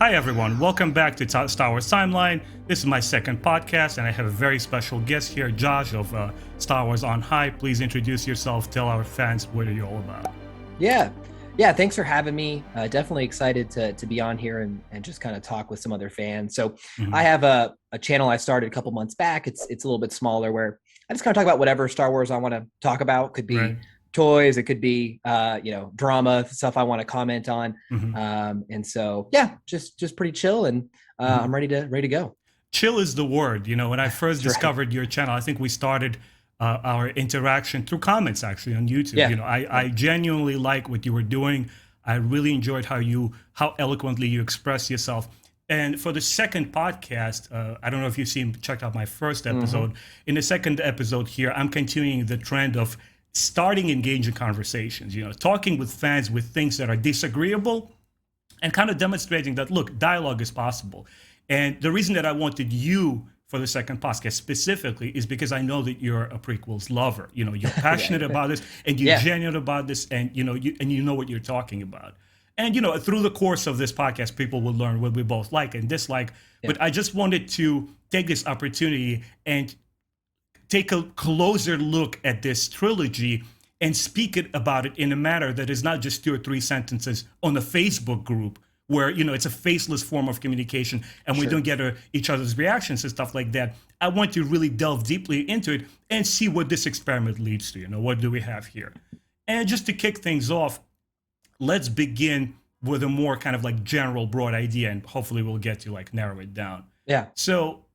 Hi everyone, welcome back to Star Wars Timeline. This is my second podcast and I have a very special guest here, Josh of Star Wars on High. Please introduce yourself, tell our fans what are you all about. Yeah. Thanks for having me. Definitely excited to be on here and just kind of talk with some other fans. So I have a channel I started a couple months back. It's a little bit smaller where I just kind of talk about whatever Star Wars I want to talk about. Could be Right. toys, it could be drama stuff I want to comment on. And so just pretty chill and I'm ready to go. Chill is the word. You know, when I first That's discovered right. your channel, I think we started our interaction through comments actually on YouTube. Yeah. You know, I genuinely like what you were doing. I really enjoyed how eloquently you express yourself. And for the second podcast, I don't know if you've checked out my first episode. In the second episode here, I'm continuing the trend of starting engaging conversations, you know, talking with fans with things that are disagreeable and kind of demonstrating that, look, dialogue is possible. And the reason that I wanted you for the second podcast specifically is because I know that you're a prequels lover. You know, you're passionate about this and you're genuine about this, and you know what you're talking about. And you know, through the course of this podcast, people will learn what we both like and dislike. But I just wanted to take this opportunity and take a closer look at this trilogy and speak about it in a manner that is not just 2 or 3 sentences on a Facebook group where, you know, it's a faceless form of communication and we don't get each other's reactions and stuff like that. I want to really delve deeply into it and see what this experiment leads to. You know, what do we have here? And just to kick things off, let's begin with a more kind of like general broad idea, and hopefully we'll get to like narrow it down. Yeah. So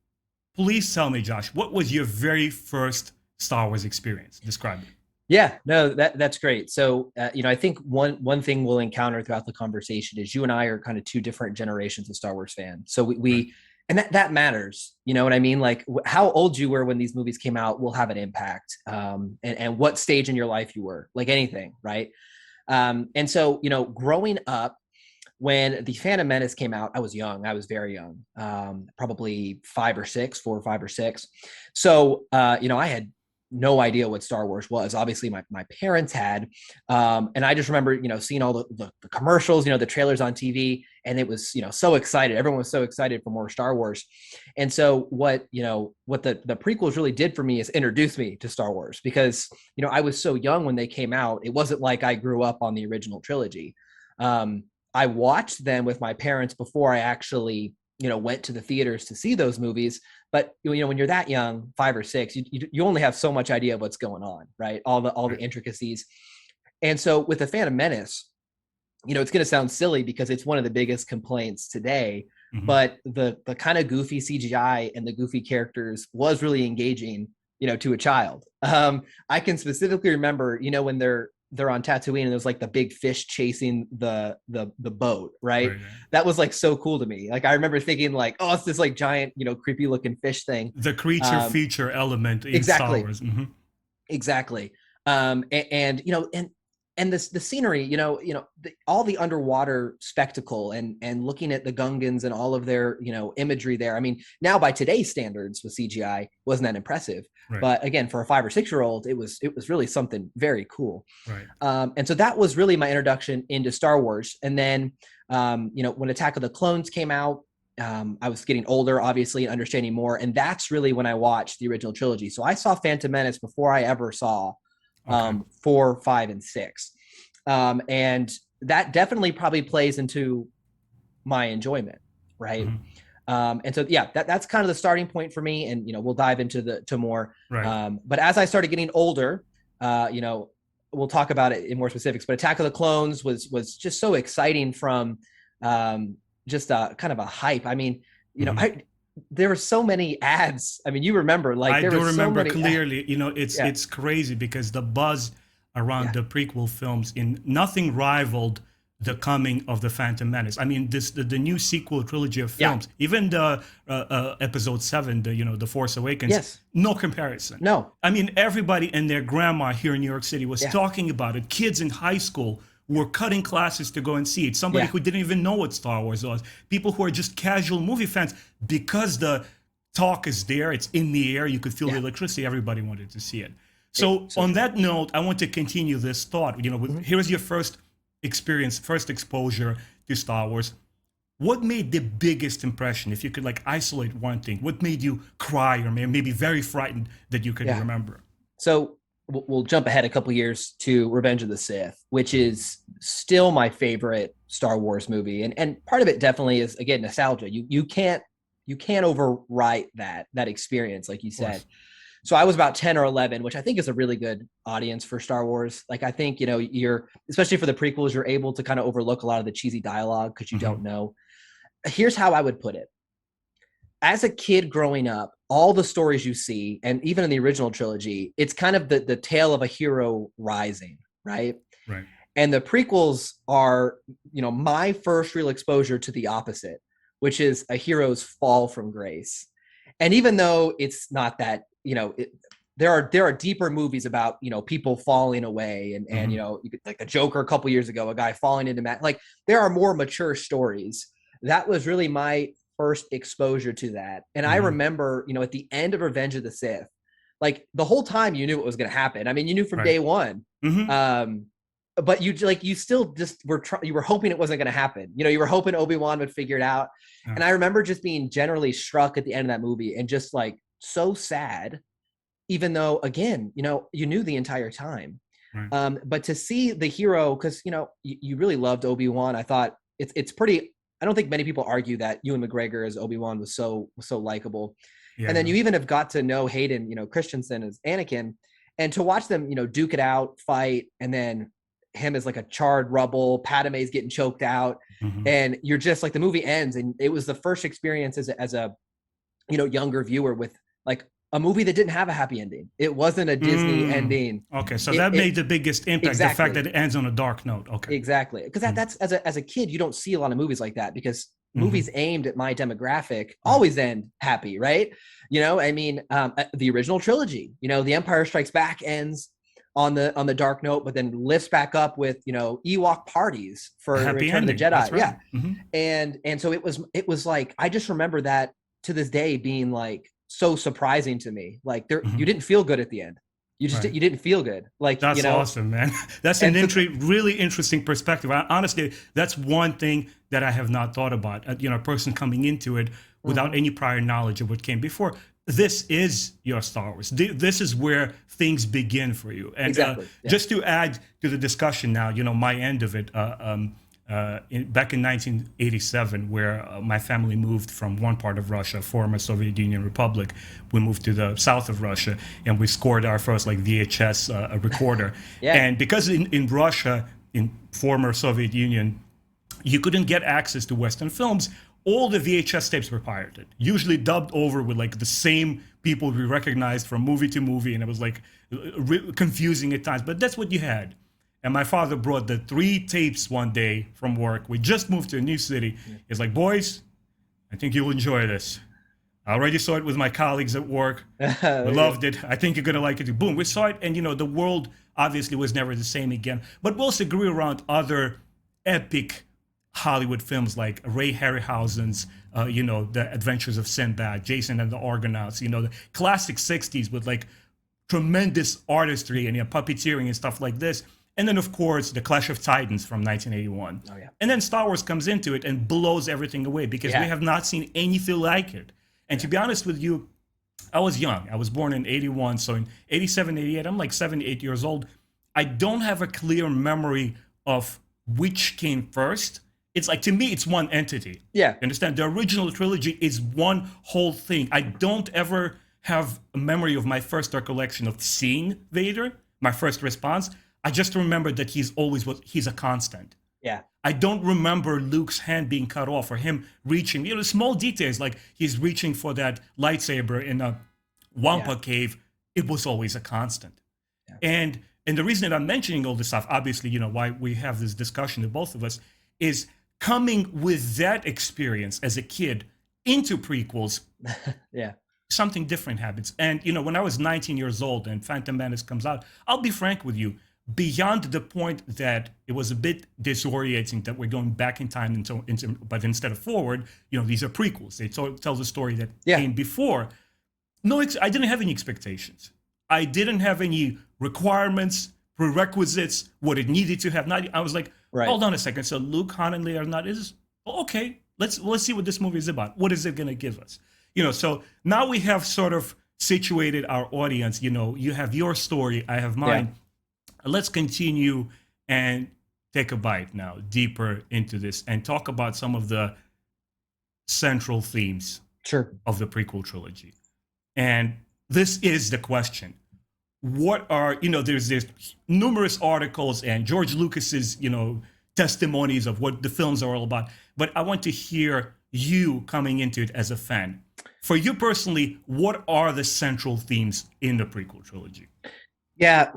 please tell me, Josh, what was your very first Star Wars experience? Describe it. Yeah, no, that's great. So, I think one thing we'll encounter throughout the conversation is you and I are kind of 2 different generations of Star Wars fans. So we and that matters. You know what I mean? Like how old you were when these movies came out will have an impact, and what stage in your life you were, like anything, right? And so, growing up, when the Phantom Menace came out, I was young. I was very young, probably 4 or 5 or 6. So, I had no idea what Star Wars was. Obviously, my parents had, and I just remember, seeing all the commercials, the trailers on TV, and it was, so excited. Everyone was so excited for more Star Wars. And so, what the prequels really did for me is introduce me to Star Wars because, I was so young when they came out. It wasn't like I grew up on the original trilogy. I watched them with my parents before I actually, went to the theaters to see those movies. But, when you're that young, 5 or 6, you only have so much idea of what's going on, right? All the intricacies. And so with the Phantom Menace, it's going to sound silly because it's one of the biggest complaints today, but the kind of goofy CGI and the goofy characters was really engaging, to a child. I can specifically remember, when they're on Tatooine and there's like the big fish chasing the boat, right? That was like so cool to me. Like I remember thinking like, oh, it's this like giant, creepy looking fish thing. The creature feature element in Exactly. Star Wars. Exactly. And the scenery, all the underwater spectacle and looking at the Gungans and all of their, imagery there. I mean, now by today's standards with CGI, wasn't that impressive. Right. But again, for a 5 or 6-year-old, it was really something very cool. Right. And so that was really my introduction into Star Wars. And then, when Attack of the Clones came out, I was getting older, obviously, and understanding more. And that's really when I watched the original trilogy. So I saw Phantom Menace before I ever saw 4, 5, and 6. And that definitely probably plays into my enjoyment, right? And so, that's kind of the starting point for me. And, we'll dive into more. Right. But as I started getting older, we'll talk about it in more specifics. But Attack of the Clones was just so exciting from just kind of a hype. I mean, there were so many ads. I mean, you remember, like I there do were remember so many clearly. It's crazy because the buzz around the prequel films nothing rivaled the coming of the Phantom Menace. I mean, the new sequel trilogy of films, even the episode 7, the Force Awakens, no comparison. No. I mean, everybody and their grandma here in New York City was talking about it. Kids in high school were cutting classes to go and see it. Somebody who didn't even know what Star Wars was. People who are just casual movie fans, because the talk is there, it's in the air, you could feel the electricity, everybody wanted to see it. So on that note, I want to continue this thought. Here's your first experience, first exposure to Star Wars. what made the biggest impression? If you could like isolate one thing, what made you cry or maybe very frightened that you could Yeah. remember? So we'll jump ahead a couple years to Revenge of the Sith, which is still my favorite Star Wars movie, and part of it definitely is, again, nostalgia. You can't overwrite that experience, like you Of said. course. So I was about 10 or 11, which I think is a really good audience for Star Wars. Like, I think, you're, especially for the prequels, you're able to kind of overlook a lot of the cheesy dialogue because you Hmm. don't know. Here's how I would put it. As a kid growing up, all the stories you see, and even in the original trilogy, it's kind of the tale of a hero rising, right? Right. And the prequels are, my first real exposure to the opposite, which is a hero's fall from grace. And even though it's not that, there are deeper movies about, people falling away, and Hmm. like the Joker a couple years ago, a guy falling into like there are more mature stories. That was really my first exposure to that. And I Hmm. remember, at the end of Revenge of the Sith, like the whole time you knew what was going to happen. I mean, you knew from Right. day one. Hmm. Um, but you still just you were hoping it wasn't going to happen. You were hoping Obi-Wan would figure it out. Yeah. And I remember just being generally struck at the end of that movie and just like so sad, even though, again, you knew the entire time. Right. But to see the hero, because you really loved Obi-Wan. I thought it's pretty. I don't think many people argue that Ewan McGregor as Obi-Wan was so likable. Yeah. And then Yeah. you even have got to know Hayden, Christensen as Anakin, and to watch them, duke it out, fight, and then him as like a charred rubble, Padme's getting choked out, Hmm. and you're just like, the movie ends, and it was the first experience as a younger viewer with like a movie that didn't have a happy ending. It wasn't a Disney Mm. ending. Okay, so It, that it made the biggest impact, the fact exactly, that it ends on a dark note. Okay. exactly, because Mm. that's as a kid, you don't see a lot of movies like that, because movies Hmm. aimed at my demographic Right. always end happy, right? I mean, the original trilogy, The Empire Strikes Back ends on the dark note, but then lifts back up with Ewok parties A for happy Return of the ending. Jedi. That's Yeah. right. Hmm. And so it was like, I just remember that to this day being like so surprising to me. Like, Hmm. you didn't feel good at the end. Right. You didn't feel good, like, That's awesome, man. That's an and so really interesting perspective. Honestly, that's one thing that I have not thought about. A person coming into it without mhm, any prior knowledge of what came before. This is your Star Wars. This is where things begin for you. And exactly, yeah, just to add to the discussion now, my end of it. Back in 1987, where my family moved from one part of Russia, former Soviet Union Republic, we moved to the south of Russia, and we scored our first like VHS recorder. yeah, And because in Russia, in former Soviet Union, you couldn't get access to Western films, all the VHS tapes were pirated, usually dubbed over with like the same people we recognized from movie to movie, and it was like confusing at times. But that's what you had. And my father brought the 3 tapes one day from work. We just moved to a new city. He's like, "Boys, I think you'll enjoy this. I already saw it with my colleagues at work. We there you go. loved it. I think you're gonna like it too." Boom, we saw it, and the world obviously was never the same again. But we also grew around other epic Hollywood films like Ray Harryhausen's, The Adventures of Sinbad, Jason and the Argonauts. The classic '60s with like tremendous artistry and puppeteering and stuff like this. And then, of course, The Clash of Titans from 1981. Oh yeah, And then Star Wars comes into it and blows everything away because we yeah, have not seen anything like it. And to yeah, be honest with you, I was young. I was born in '81. So in '87, '88, I'm like 7, 8 years old. I don't have a clear memory of which came first. It's like, to me, it's one entity. yeah, You understand? The original trilogy is one whole thing. I don't ever have a memory of my first recollection of seeing Vader, my first response. I just remember that he's a constant. yeah, I don't remember Luke's hand being cut off or him reaching, small details like he's reaching for that lightsaber in a yeah, Wampa cave. It was always a constant. yeah, And the reason that I'm mentioning all this stuff, obviously, why we have this discussion, the both of us, is coming with that experience as a kid into prequels, yeah, something different happens. And when I was 19 years old and Phantom Menace comes out, I'll be frank with you, beyond the point that it was a bit disorienting that we're going back in time but instead of forward, these are prequels. They tell the story that yeah, came before. No, I didn't have any expectations. I didn't have any requirements, prerequisites, what it needed to have. Not, I was like, right, hold on a second. So Luke, Han, and Leia are not is okay. let's see what this movie is about. What is it going to give us? So now we have sort of situated our audience. You have your story, I have mine. Let's continue and take a bite now deeper into this and talk about some of the central themes of the prequel trilogy. And this is the question. What are, there's numerous articles and George Lucas's, testimonies of what the films are all about. But I want to hear you coming into it as a fan. For you personally, what are the central themes in the prequel trilogy? Yeah,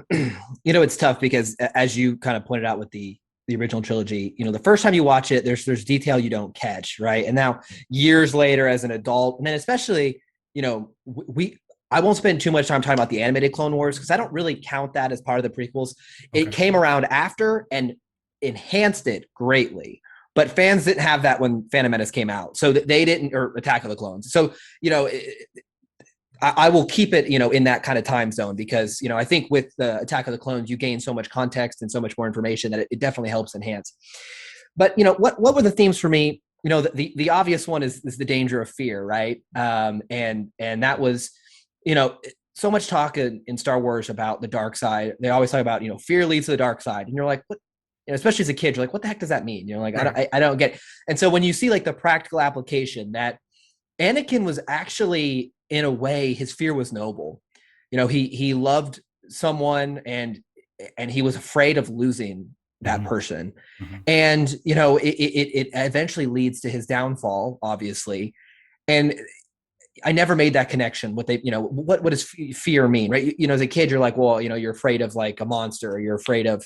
it's tough because as you kind of pointed out with the original trilogy, the first time you watch it, there's detail you don't catch, right? And now years later as an adult, and then especially, I won't spend too much time talking about the animated Clone Wars because I don't really count that as part of the prequels. Okay. It came around after and enhanced it greatly. But fans didn't have that when Phantom Menace came out. So they didn't, or Attack of the Clones. So, I will keep it, in that kind of time zone because, I think with the Attack of the Clones, you gain so much context and so much more information that it definitely helps enhance. But, what were the themes for me? The obvious one is the danger of fear, right? And that was, so much talk in Star Wars about the dark side. They always talk about, fear leads to the dark side. And you're like, what? Especially as a kid, you're like, what the heck does that mean? Like, right. I don't get it. And so when you see like the practical application that Anakin was actually, in a way, his fear was noble. He loved someone and he was afraid of losing that person. Mm-hmm. And, it eventually leads to his downfall, obviously. And I never made that connection. What does fear mean, right? As a kid, you're like, well, you're afraid of like a monster or you're afraid of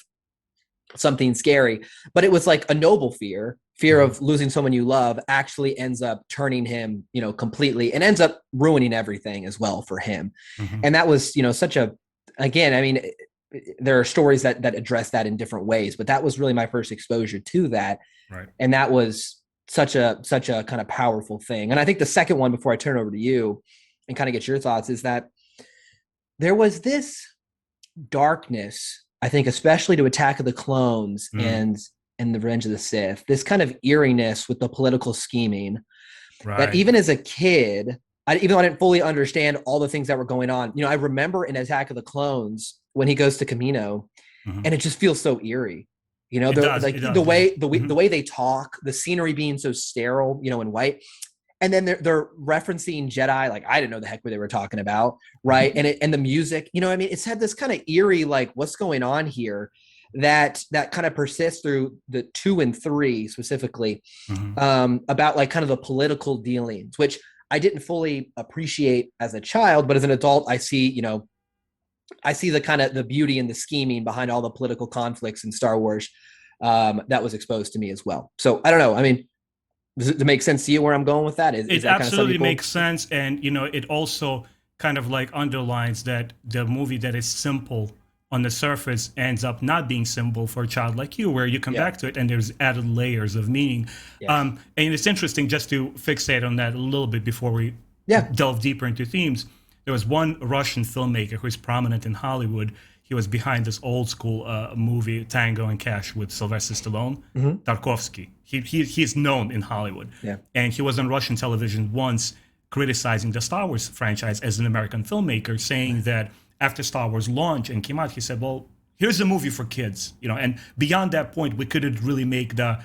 something scary, but it was like a noble fear of losing someone you love actually ends up turning him, completely and ends up ruining everything as well for him. Mm-hmm. And that was, such a, again, I mean, there are stories that address that in different ways, but that was really my first exposure to that. Right. And that was such a kind of powerful thing. And I think the second one, before I turn it over to you and kind of get your thoughts, is that there was this darkness, I think, especially to Attack of the Clones and the Revenge of the Sith, this kind of eeriness with the political scheming that even as a kid, even though I didn't fully understand all the things that were going on, I remember in Attack of the Clones when he goes to Kamino and it just feels so eerie. The way they talk, the scenery being so sterile, and white. And then they're referencing Jedi, like I didn't know the heck what they were talking about, right? And the music, it's had this kind of eerie, like what's going on here, that kind of persists through the 2 and 3 specifically, about like kind of the political dealings, which I didn't fully appreciate as a child, but as an adult, I see the kind of the beauty and the scheming behind all the political conflicts in Star Wars that was exposed to me as well. So I don't know. I mean, does it make sense to you where I'm going with that? It absolutely makes sense. And, it also kind of like underlines that the movie that is simple on the surface ends up not being simple for a child like you, where you come back to it and there's added layers of meaning. Yes. And it's interesting just to fixate on that a little bit before we delve deeper into themes. There was one Russian filmmaker who's prominent in Hollywood. He was behind this old school movie, Tango and Cash, with Sylvester Stallone, Tarkovsky. He's known in Hollywood. Yeah. And he was on Russian television once criticizing the Star Wars franchise as an American filmmaker, saying that after Star Wars launched and came out, he said, well, here's a movie for kids. And beyond that point, we couldn't really make the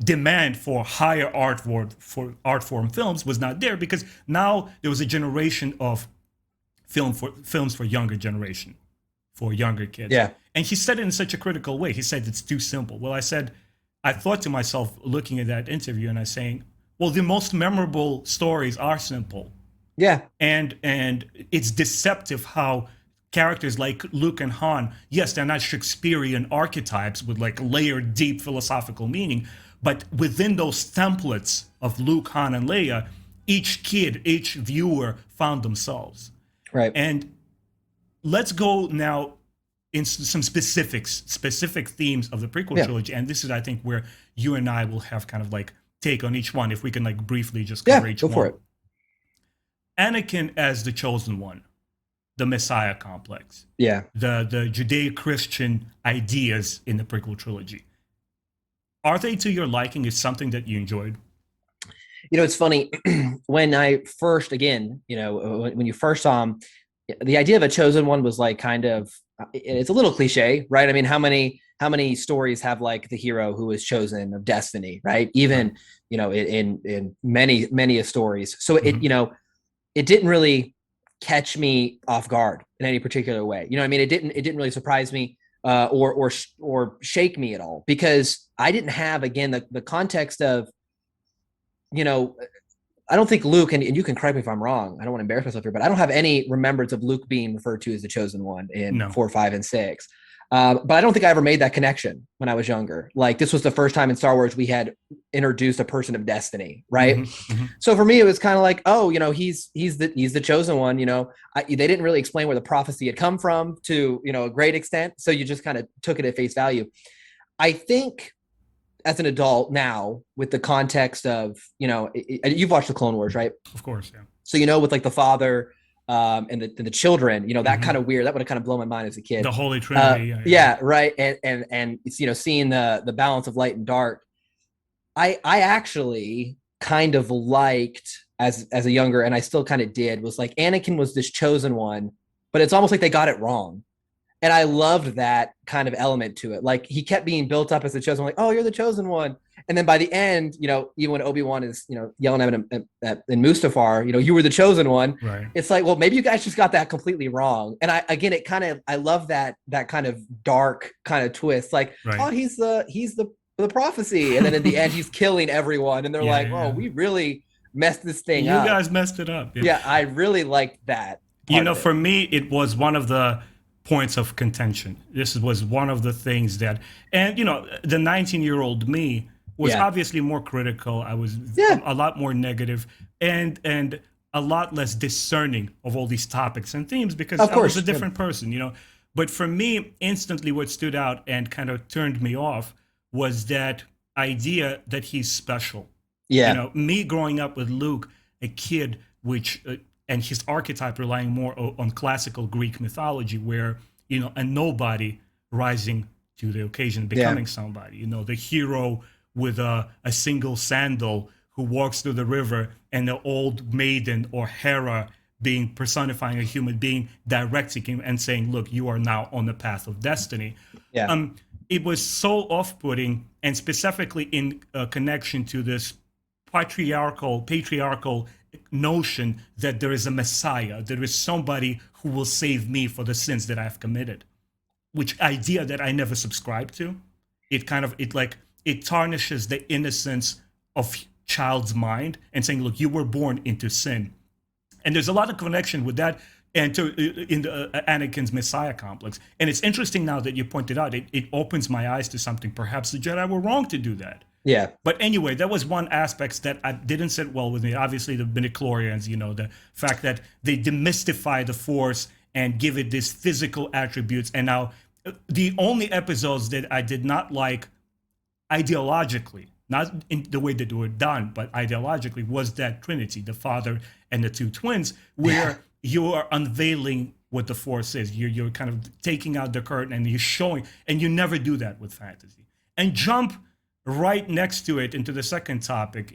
demand for higher art form films was not there, because now there was a generation of films for younger generation, for younger kids. Yeah. And he said it in such a critical way. He said it's too simple. Well, I thought to myself looking at that interview and I saying, well, the most memorable stories are simple. Yeah. And it's deceptive how characters like Luke and Han, yes, they're not Shakespearean archetypes with like layered deep philosophical meaning, but within those templates of Luke, Han, and Leia, each kid, each viewer found themselves. Right. And let's go now into some specific themes of the prequel trilogy. And this is, I think, where you and I will have kind of like take on each one, if we can like briefly just cover each one. For it. Anakin as the chosen one, the Messiah complex. Yeah. The Judeo-Christian ideas in the prequel trilogy. Are they to your liking? Is something that you enjoyed? It's funny. When I first, again, when you first saw him, the idea of a chosen one was like kind of, it's a little cliche, right? I mean, how many stories have like the hero who is chosen of destiny, right? Even, Right. in many stories. So it, Hmm. it didn't really catch me off guard in any particular way. You know what I mean? It didn't really surprise me, or shake me at all, because I didn't have, again, the context of, you know, I don't think Luke, and you can correct me if I'm wrong, I don't want to embarrass myself here, but I don't have any remembrance of Luke being referred to as the chosen one in No. 4, 5, and 6. But I don't think I ever made that connection when I was younger. Like, this was the first time in Star Wars we had introduced a person of destiny, right? Hmm. Hmm. So for me, it was kind of like, oh, he's the chosen one. They didn't really explain where the prophecy had come from to a great extent, so you just kind of took it at face value. I think as an adult now, with the context of, you've watched the Clone Wars, right? Of course, yeah. So, with like the father, and the children, that kind Hmm. of weird, that would have kind of blown my mind as a kid. The Holy Trinity. Yeah, yeah. Yeah, right. And it's, seeing the balance of light and dark. I actually kind of liked, as a younger, and I still kind of did, was like, Anakin was this chosen one, but it's almost like they got it wrong. And I loved that kind of element to it. Like, he kept being built up as the chosen one, like, oh, you're the chosen one. And then by the end, even when Obi-Wan is, yelling at him in Mustafar, you were the chosen one. Right. It's like, well, maybe you guys just got that completely wrong. And I love that kind of dark kind of twist. Like, Right. oh, he's the prophecy. And then in the end, he's killing everyone. And they're Yeah, like, oh, yeah. we really messed this thing You up. guys messed it up. Yeah. Yeah, I really liked that part of it. For me, it was one of the points of contention. This was one of the things that, and the 19-year-old me was Yeah. obviously more critical. I was Yeah. a lot more negative, and a lot less discerning of all these topics and themes because Of I was a course. Yeah. different person. But for me, instantly, what stood out and kind of turned me off was that idea that he's special. Yeah. Me growing up with Luke, a kid, which and his archetype relying more on classical Greek mythology, where a nobody rising to the occasion, Yeah. becoming somebody. The hero with a single sandal who walks through the river, and the old maiden or Hera being personifying a human being, directing him and saying, "Look, you are now on the path of destiny." Yeah. It was so off-putting, and specifically in connection to this patriarchal notion that there is a Messiah, there is somebody who will save me for the sins that I've committed, which idea that I never subscribed to. It tarnishes the innocence of child's mind and saying, look, you were born into sin. And there's a lot of connection with that and in the Anakin's Messiah complex. And it's interesting now that you pointed out, it opens my eyes to something. Perhaps the Jedi were wrong to do that. Yeah. But anyway, that was one aspect that I didn't sit well with me. Obviously, the midichlorians, the fact that they demystify the Force and give it these physical attributes. And now the only episodes that I did not like ideologically, not in the way that they were done, but ideologically, was that Trinity, the father and the two twins, where you are unveiling what the Force is. You're kind of taking out the curtain and you're showing, and you never do that with fantasy. And jump right next to it into the second topic,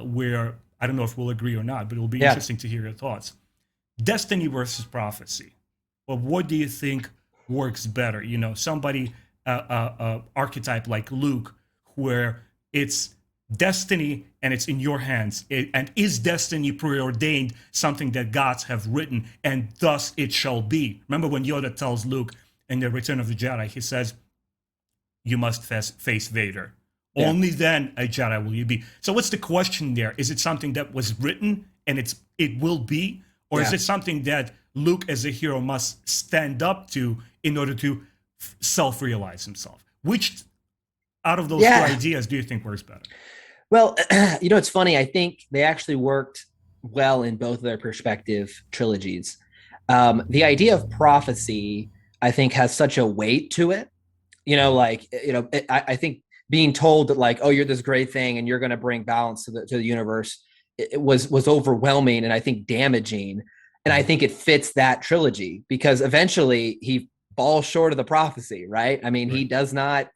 where I don't know if we'll agree or not, but it'll be interesting to hear your thoughts. Destiny versus prophecy. Well, what do you think works better? Somebody, archetype like Luke, where it's destiny and it's in your hands. And is destiny preordained something that gods have written, and thus it shall be? Remember when Yoda tells Luke in the Return of the Jedi, he says, you must face Vader. Yeah. Only then a Jedi will you be. So what's the question there? Is it something that was written and it will be? Or is it something that Luke as a hero must stand up to in order to self-realize himself? Which out of those two ideas do you think works better? Well, it's funny. I think they actually worked well in both of their perspective trilogies. The idea of prophecy, I think, has such a weight to it. I think being told that, like, oh, you're this great thing and you're going to bring balance to the universe, it was overwhelming and I think damaging. And I think it fits that trilogy because eventually he falls short of the prophecy, right? I mean, he does not.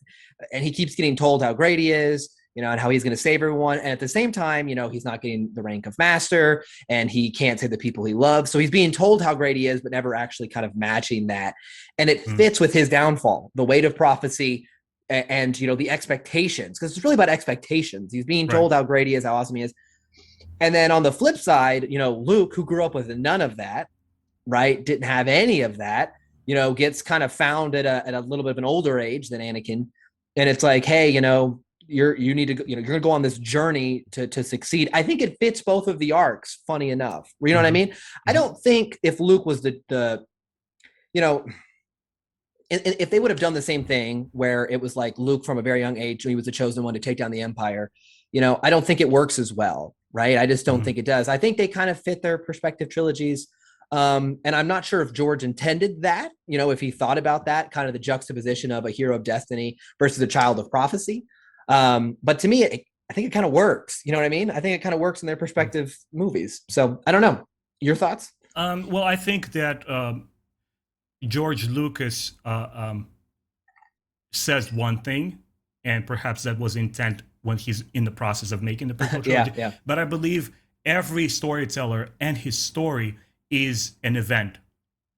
and he keeps getting told how great he is, and how he's going to save everyone. And at the same time, he's not getting the rank of master, and he can't save the people he loves. So he's being told how great he is, but never actually kind of matching that. And it fits with his downfall, the weight of prophecy, and the expectations, because it's really about expectations. He's being told how great he is, how awesome he is. And then on the flip side, Luke, who grew up with none of that, right, didn't have any of that, gets kind of found at a little bit of an older age than Anakin. And it's like, hey, you need to, you're going to go on this journey to succeed. I think it fits both of the arcs, funny enough. You know what I mean? I don't think if Luke was if they would have done the same thing where it was like Luke from a very young age, he was the chosen one to take down the Empire, I don't think it works as well, right? I just don't think it does. I think they kind of fit their perspective trilogies. And I'm not sure if George intended that, if he thought about that, kind of the juxtaposition of a hero of destiny versus a child of prophecy. But to me, I think it kind of works. You know what I mean? I think it kind of works in their perspective movies. So I don't know. Your thoughts? Well, I think that George Lucas says one thing, and perhaps that was intent when he's in the process of making the prequel trilogy. Yeah. But I believe every storyteller and his story is an event.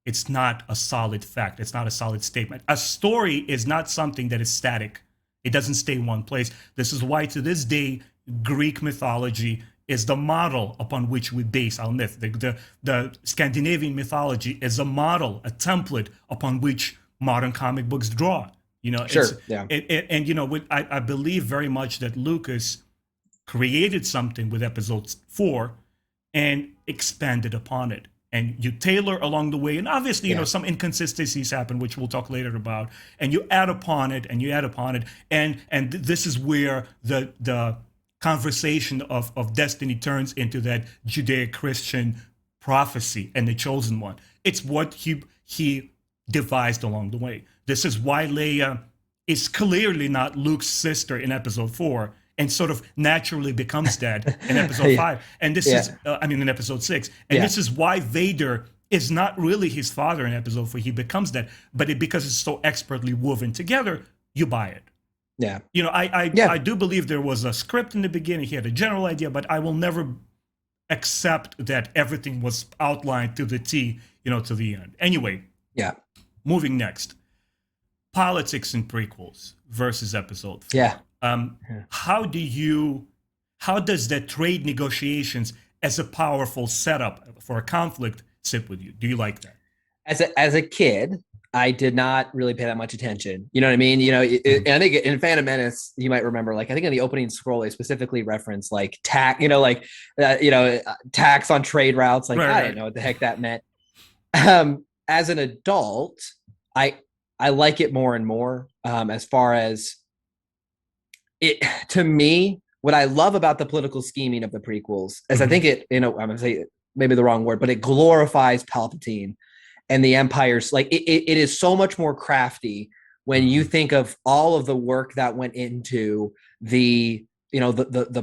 It's not a solid fact. It's not a solid statement. A story is not something that is static. It doesn't stay in one place. This is why to this day, Greek mythology is the model upon which we base our myth. The Scandinavian mythology is a model, a template upon which modern comic books draw. Sure. Yeah. I believe very much that Lucas created something with episode 4 and expanded upon it. And you tailor along the way, and obviously, some inconsistencies happen, which we'll talk later about. And you add upon it, and you add upon it, and this is where the conversation of destiny turns into that Judeo-Christian prophecy and the chosen one. It's what he devised along the way. This is why Leia is clearly not Luke's sister in episode 4, and sort of naturally becomes that in episode 5. And this is, in episode 6. And this is why Vader is not really his father in episode 4. He becomes that. But because it's so expertly woven together, you buy it. Yeah. I do believe there was a script in the beginning. He had a general idea, but I will never accept that everything was outlined to the T, to the end. Anyway. Yeah. Moving next. Politics in prequels versus episode 4. Yeah. How does that trade negotiations as a powerful setup for a conflict sit with you? Do you like that? As a kid, I did not really pay that much attention. You know what I mean? And I think in Phantom Menace, you might remember, I think in the opening scroll, they specifically reference tax, tax on trade routes. I didn't know what the heck that meant. As an adult, I like it more and more, as far as it, to me, what I love about the political scheming of the prequels is I think it, I'm going to say maybe the wrong word, but it glorifies Palpatine and the Empire's, it is so much more crafty when you think of all of the work that went into the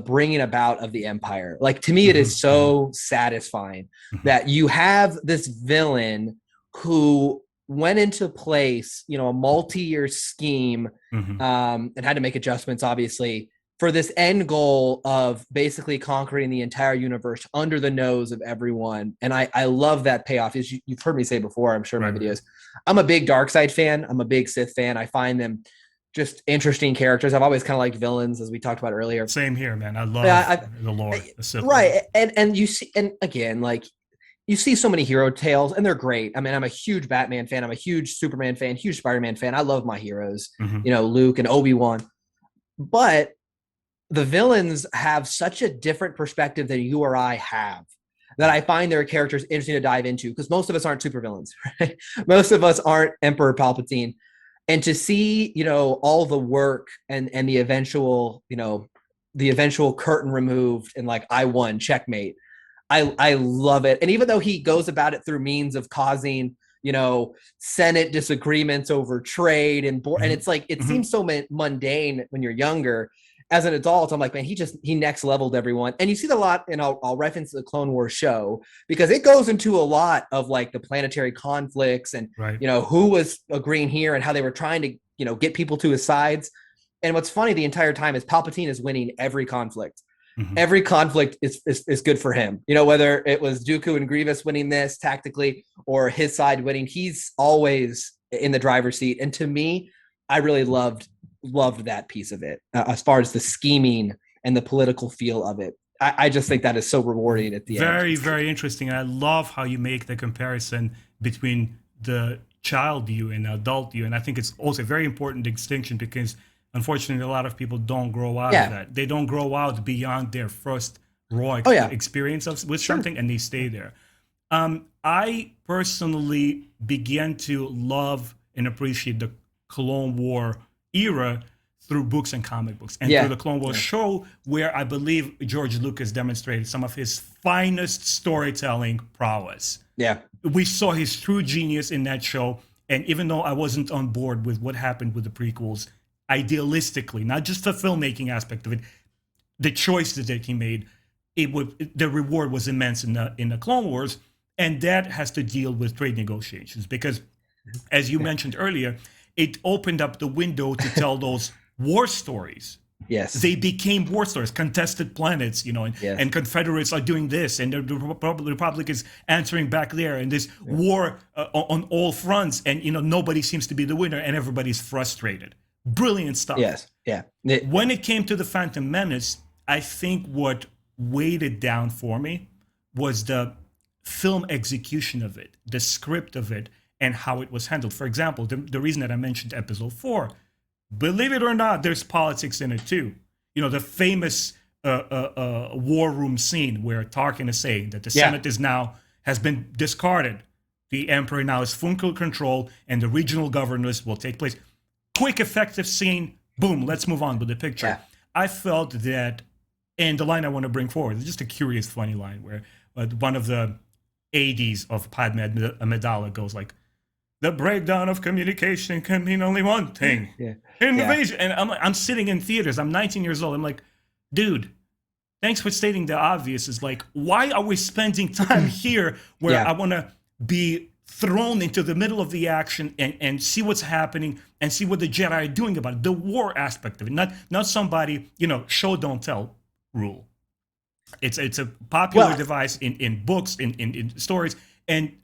bringing about of the Empire. To me, it is so satisfying that you have this villain who went into place, a multi-year scheme, and had to make adjustments, obviously, for this end goal of basically conquering the entire universe under the nose of everyone. And I love that payoff. As you've heard me say before, I'm sure in my videos, I'm a big Darkseid fan. I'm a big Sith fan. I find them just interesting characters. I've always kind of liked villains, as we talked about earlier. Same here, man. I love the lore. The Sith right. And you see, and again, you see so many hero tales, and they're great. I'm a huge Batman fan. I'm a huge Superman fan, huge Spider-Man fan. I love my heroes, Luke and Obi-Wan. But the villains have such a different perspective than you or I have, that I find their characters interesting to dive into, because most of us aren't supervillains, right? Most of us aren't Emperor Palpatine. And to see, all the work and the eventual curtain removed and I won, checkmate. I love it. And even though he goes about it through means of causing, Senate disagreements over trade and it's it seems so mundane when you're younger. As an adult, I'm like, man, he next leveled everyone. And you see that a lot, and I'll reference the Clone Wars show, because it goes into a lot of the planetary conflicts and, who was agreeing here and how they were trying to, get people to his sides. And what's funny the entire time is Palpatine is winning every conflict. Mhm. Every conflict is good for him. You know, whether it was Dooku and Grievous winning this tactically or his side winning, he's always in the driver's seat. And to me, I really loved that piece of it as far as the scheming and the political feel of it. I just think that is so rewarding at the end. Very, very interesting. I love how you make the comparison between the child you and the adult you. And I think it's also a very important distinction because unfortunately a lot of people don't grow out of that. They don't grow out beyond their first raw experience with something and they stay there. I personally began to love and appreciate the Clone War era through books and comic books and through the Clone Wars show, where I believe George Lucas demonstrated some of his finest storytelling prowess. Yeah. We saw his true genius in that show. And even though I wasn't on board with what happened with the prequels, idealistically, not just the filmmaking aspect of it, the choices that he made, the reward was immense in the Clone Wars. And that has to deal with trade negotiations because, as you mentioned earlier, it opened up the window to tell those war stories. Yes. They became war stories, contested planets, and Confederates are doing this, and the Republic is answering back there, and this war on all fronts, and nobody seems to be the winner, and everybody's frustrated. Brilliant stuff. Yes. Yeah. When it came to the Phantom Menace, I think what weighed it down for me was the film execution of it, the script of it, and how it was handled. For example, the reason that I mentioned Episode 4, believe it or not, there's politics in it too. The famous war room scene where Tarkin is saying that the Senate has been discarded. The Emperor now is full control, and the regional governors will take place. Quick, effective scene. Boom. Let's move on with the picture. Yeah. I felt that, and the line I want to bring forward is just a curious, funny line where one of the ADs of Padme Amidala goes like, "The breakdown of communication can mean only one thing: invasion." And I'm sitting in theaters. I'm 19 years old. I'm like, dude, thanks for stating the obvious. Is like, why are we spending time here where I want to be thrown into the middle of the action and see what's happening and see what the Jedi are doing about it? The war aspect of it, not somebody, show don't tell rule. It's a popular device in books, in stories, and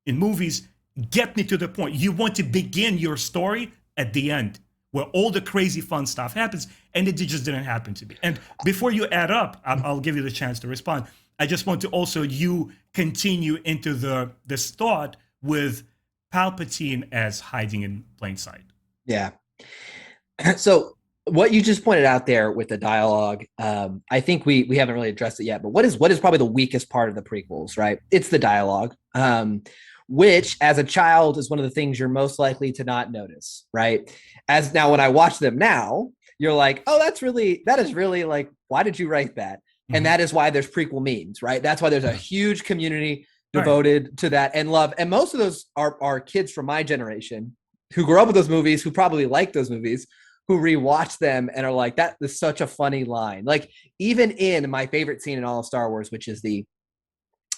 in movies. Get me to the point. You want to begin your story at the end where all the crazy fun stuff happens, and it just didn't happen to me. And before you add up, I'll give you the chance to respond. I just want to also you continue into this thought with Palpatine as hiding in plain sight. Yeah. So what you just pointed out there with the dialogue, I think we haven't really addressed it yet, but what is probably the weakest part of the prequels, right? It's the dialogue. Which as a child is one of the things you're most likely to not notice, right? As now, when I watch them now, you're like, oh, that is really like, why did you write that? Mm-hmm. And that is why there's prequel memes, right? That's why there's a huge community devoted to that and love. And most of those are kids from my generation who grew up with those movies, who probably like those movies, who rewatch them and are like, that is such a funny line. Like even in my favorite scene in all of Star Wars, which is the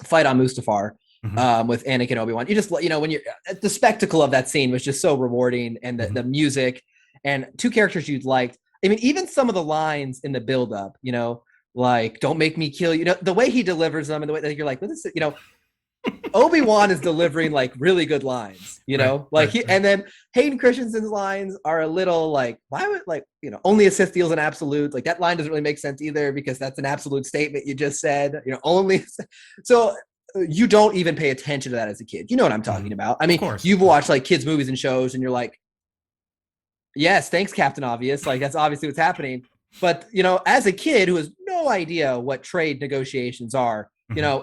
fight on Mustafar, with Anakin and Obi-Wan, you just, when you're the spectacle of that scene was just so rewarding, and the music and two characters you'd liked. I mean, even some of the lines in the buildup, like "Don't make me kill you." The way he delivers them, and the way that you're like, "What is it?" Obi-Wan is delivering like really good lines, and then Hayden Christensen's lines are a little like, why would only a Sith deals in absolutes? Like that line doesn't really make sense either because that's an absolute statement you just said. Only so. You don't even pay attention to that as a kid. You know what I'm talking about. I mean, you've watched like kids' movies and shows and you're like, yes, thanks, Captain Obvious. Like that's obviously what's happening. But, as a kid who has no idea what trade negotiations are,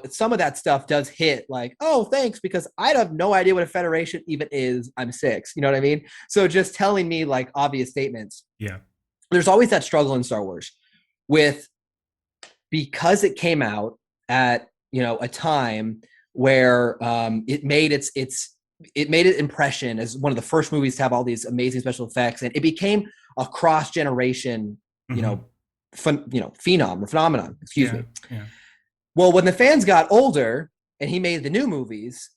some of that stuff does hit like, oh, thanks, because I have no idea what a federation even is. I'm 6. You know what I mean? So just telling me like obvious statements. Yeah. There's always that struggle in Star Wars because it came out at, a time where it made its impression as one of the first movies to have all these amazing special effects, and it became a cross generation, phenomenon. Excuse me. Yeah. Well, when the fans got older and he made the new movies,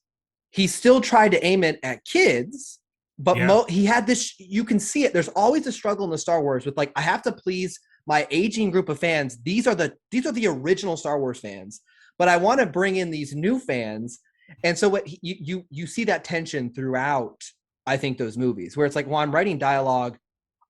he still tried to aim it at kids, but Yeah. he had this, you can see it. There's always a struggle in the Star Wars with like, I have to please my aging group of fans. These are the original Star Wars fans, but I want to bring in these new fans. And so what you see that tension throughout, I think, those movies where it's like, well, I'm writing dialogue.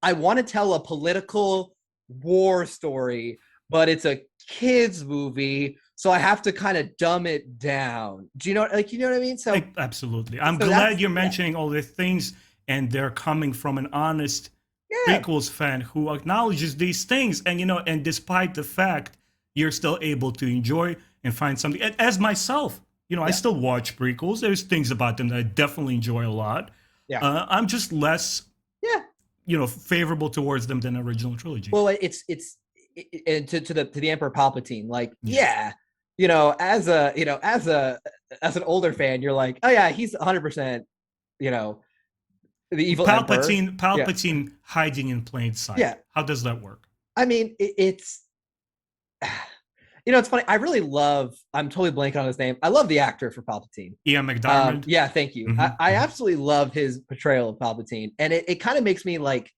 I want to tell a political war story, but it's a kids movie, so I have to kind of dumb it down. Do you know, like, you know what I mean? So Absolutely. I'm so glad you're mentioning all the things, and they're coming from an honest yeah, prequels fan who acknowledges these things. And and despite the fact you're still able to enjoy and find something. And as myself, I yeah, still watch prequels. There's things about them that I definitely enjoy a lot. yeah, I'm just less, yeah. favorable towards them than the original trilogy. Well, and to the Emperor Palpatine, like, Yeah. yeah, as an older fan, you're like, oh yeah, he's 100%, you know, the evil emperor. Yeah, Palpatine hiding in plain sight. yeah. How does that work? I mean, it's it's funny. I'm totally blanking on his name. I love the actor for Palpatine. Ian McDiarmid. Yeah, thank you. I absolutely love his portrayal of Palpatine, and it kind of makes me like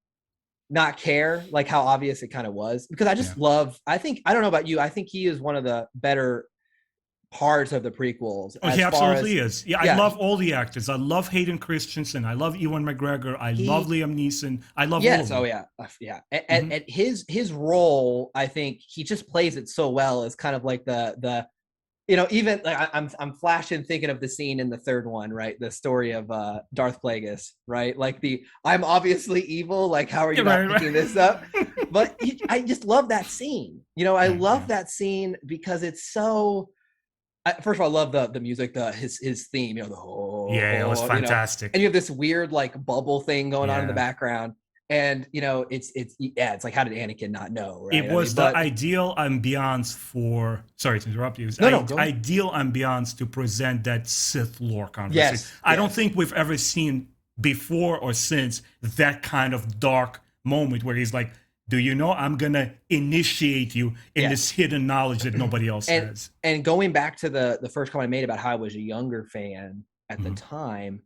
not care like how obvious it kind of was, because I Yeah. just love. I don't know about you. I think he is one of the better parts of the prequels. Oh, he absolutely is. Yeah, I love all the actors. I love Hayden Christensen. I love Ewan McGregor. I love Liam Neeson. I love all of them. Oh yeah, yeah. And his role, I think he just plays it so well. As kind of like the even like I'm flashing thinking of the scene in the third one, right? The story of Darth Plagueis, right? Like I'm obviously evil. Like, how are you not picking this up? But I just love that scene. I love that scene because it's so. First of all, I love the music, his theme. The whole it was fantastic. and you have this weird like bubble thing going on in the background. And it's like, how did Anakin not know? Right? It was the ideal ambiance for. Sorry to interrupt you. No, ideal ambiance to present that Sith lore conversation. Yes, I don't think we've ever seen before or since that kind of dark moment where he's like, "Do you know I'm gonna initiate you in this hidden knowledge that nobody else has?" And going back to the first comment I made about how I was a younger fan at the time.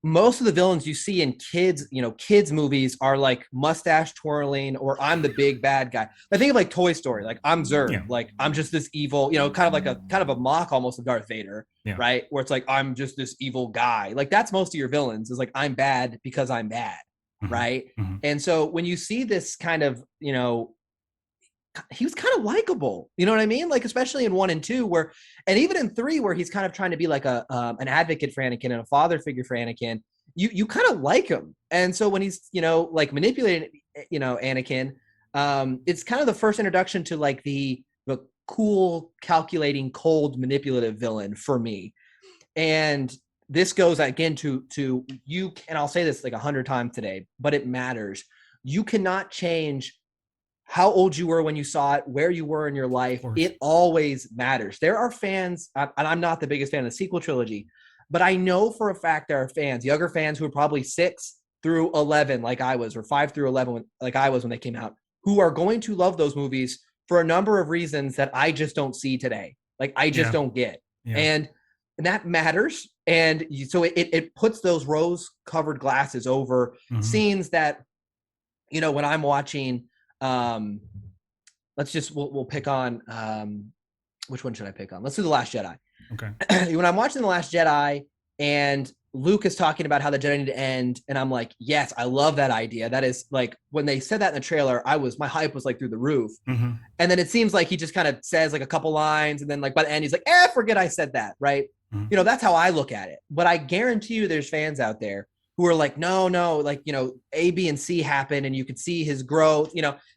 Most of the villains you see in kids movies are like mustache twirling, or I'm the big bad guy. I think of like Toy Story, like I'm Zurg, like I'm just this evil, kind of a mock almost of Darth Vader, right? Where it's like, I'm just this evil guy. Like that's most of your villains, is like, I'm bad because I'm bad, right? And so when you see this kind of, he was kind of likable, you know what I mean? Like, especially in 1 and 2, and even in 3, where he's kind of trying to be like an advocate for Anakin and a father figure for Anakin, you kind of like him. And so when he's, like manipulating, Anakin, it's kind of the first introduction to like the cool, calculating, cold, manipulative villain for me. And this goes again to you, and I'll say this like 100 times today, but it matters. You cannot change how old you were when you saw it, where you were in your life. It always matters. There are fans, and I'm not the biggest fan of the sequel trilogy, but I know for a fact there are fans, younger fans, who are probably 6 through 11 like I was, or 5 through 11 like I was when they came out, who are going to love those movies for a number of reasons that I just don't see today. Like, I just don't get. And that matters. And so it puts those rose-covered glasses over scenes that, when I'm watching, we'll pick on, which one should I pick on? Let's do The Last Jedi. Okay. When I'm watching The Last Jedi and Luke is talking about how the Jedi need to end, and I'm like, yes, I love that idea. That is like, when they said that in the trailer, my hype was like through the roof. And then it seems like he just kind of says like a couple lines, and then like by the end he's like, forget I said that, right? That's how I look at it. But I guarantee you there's fans out there who are like, no, like, A, B, and C happen, and you could see his growth.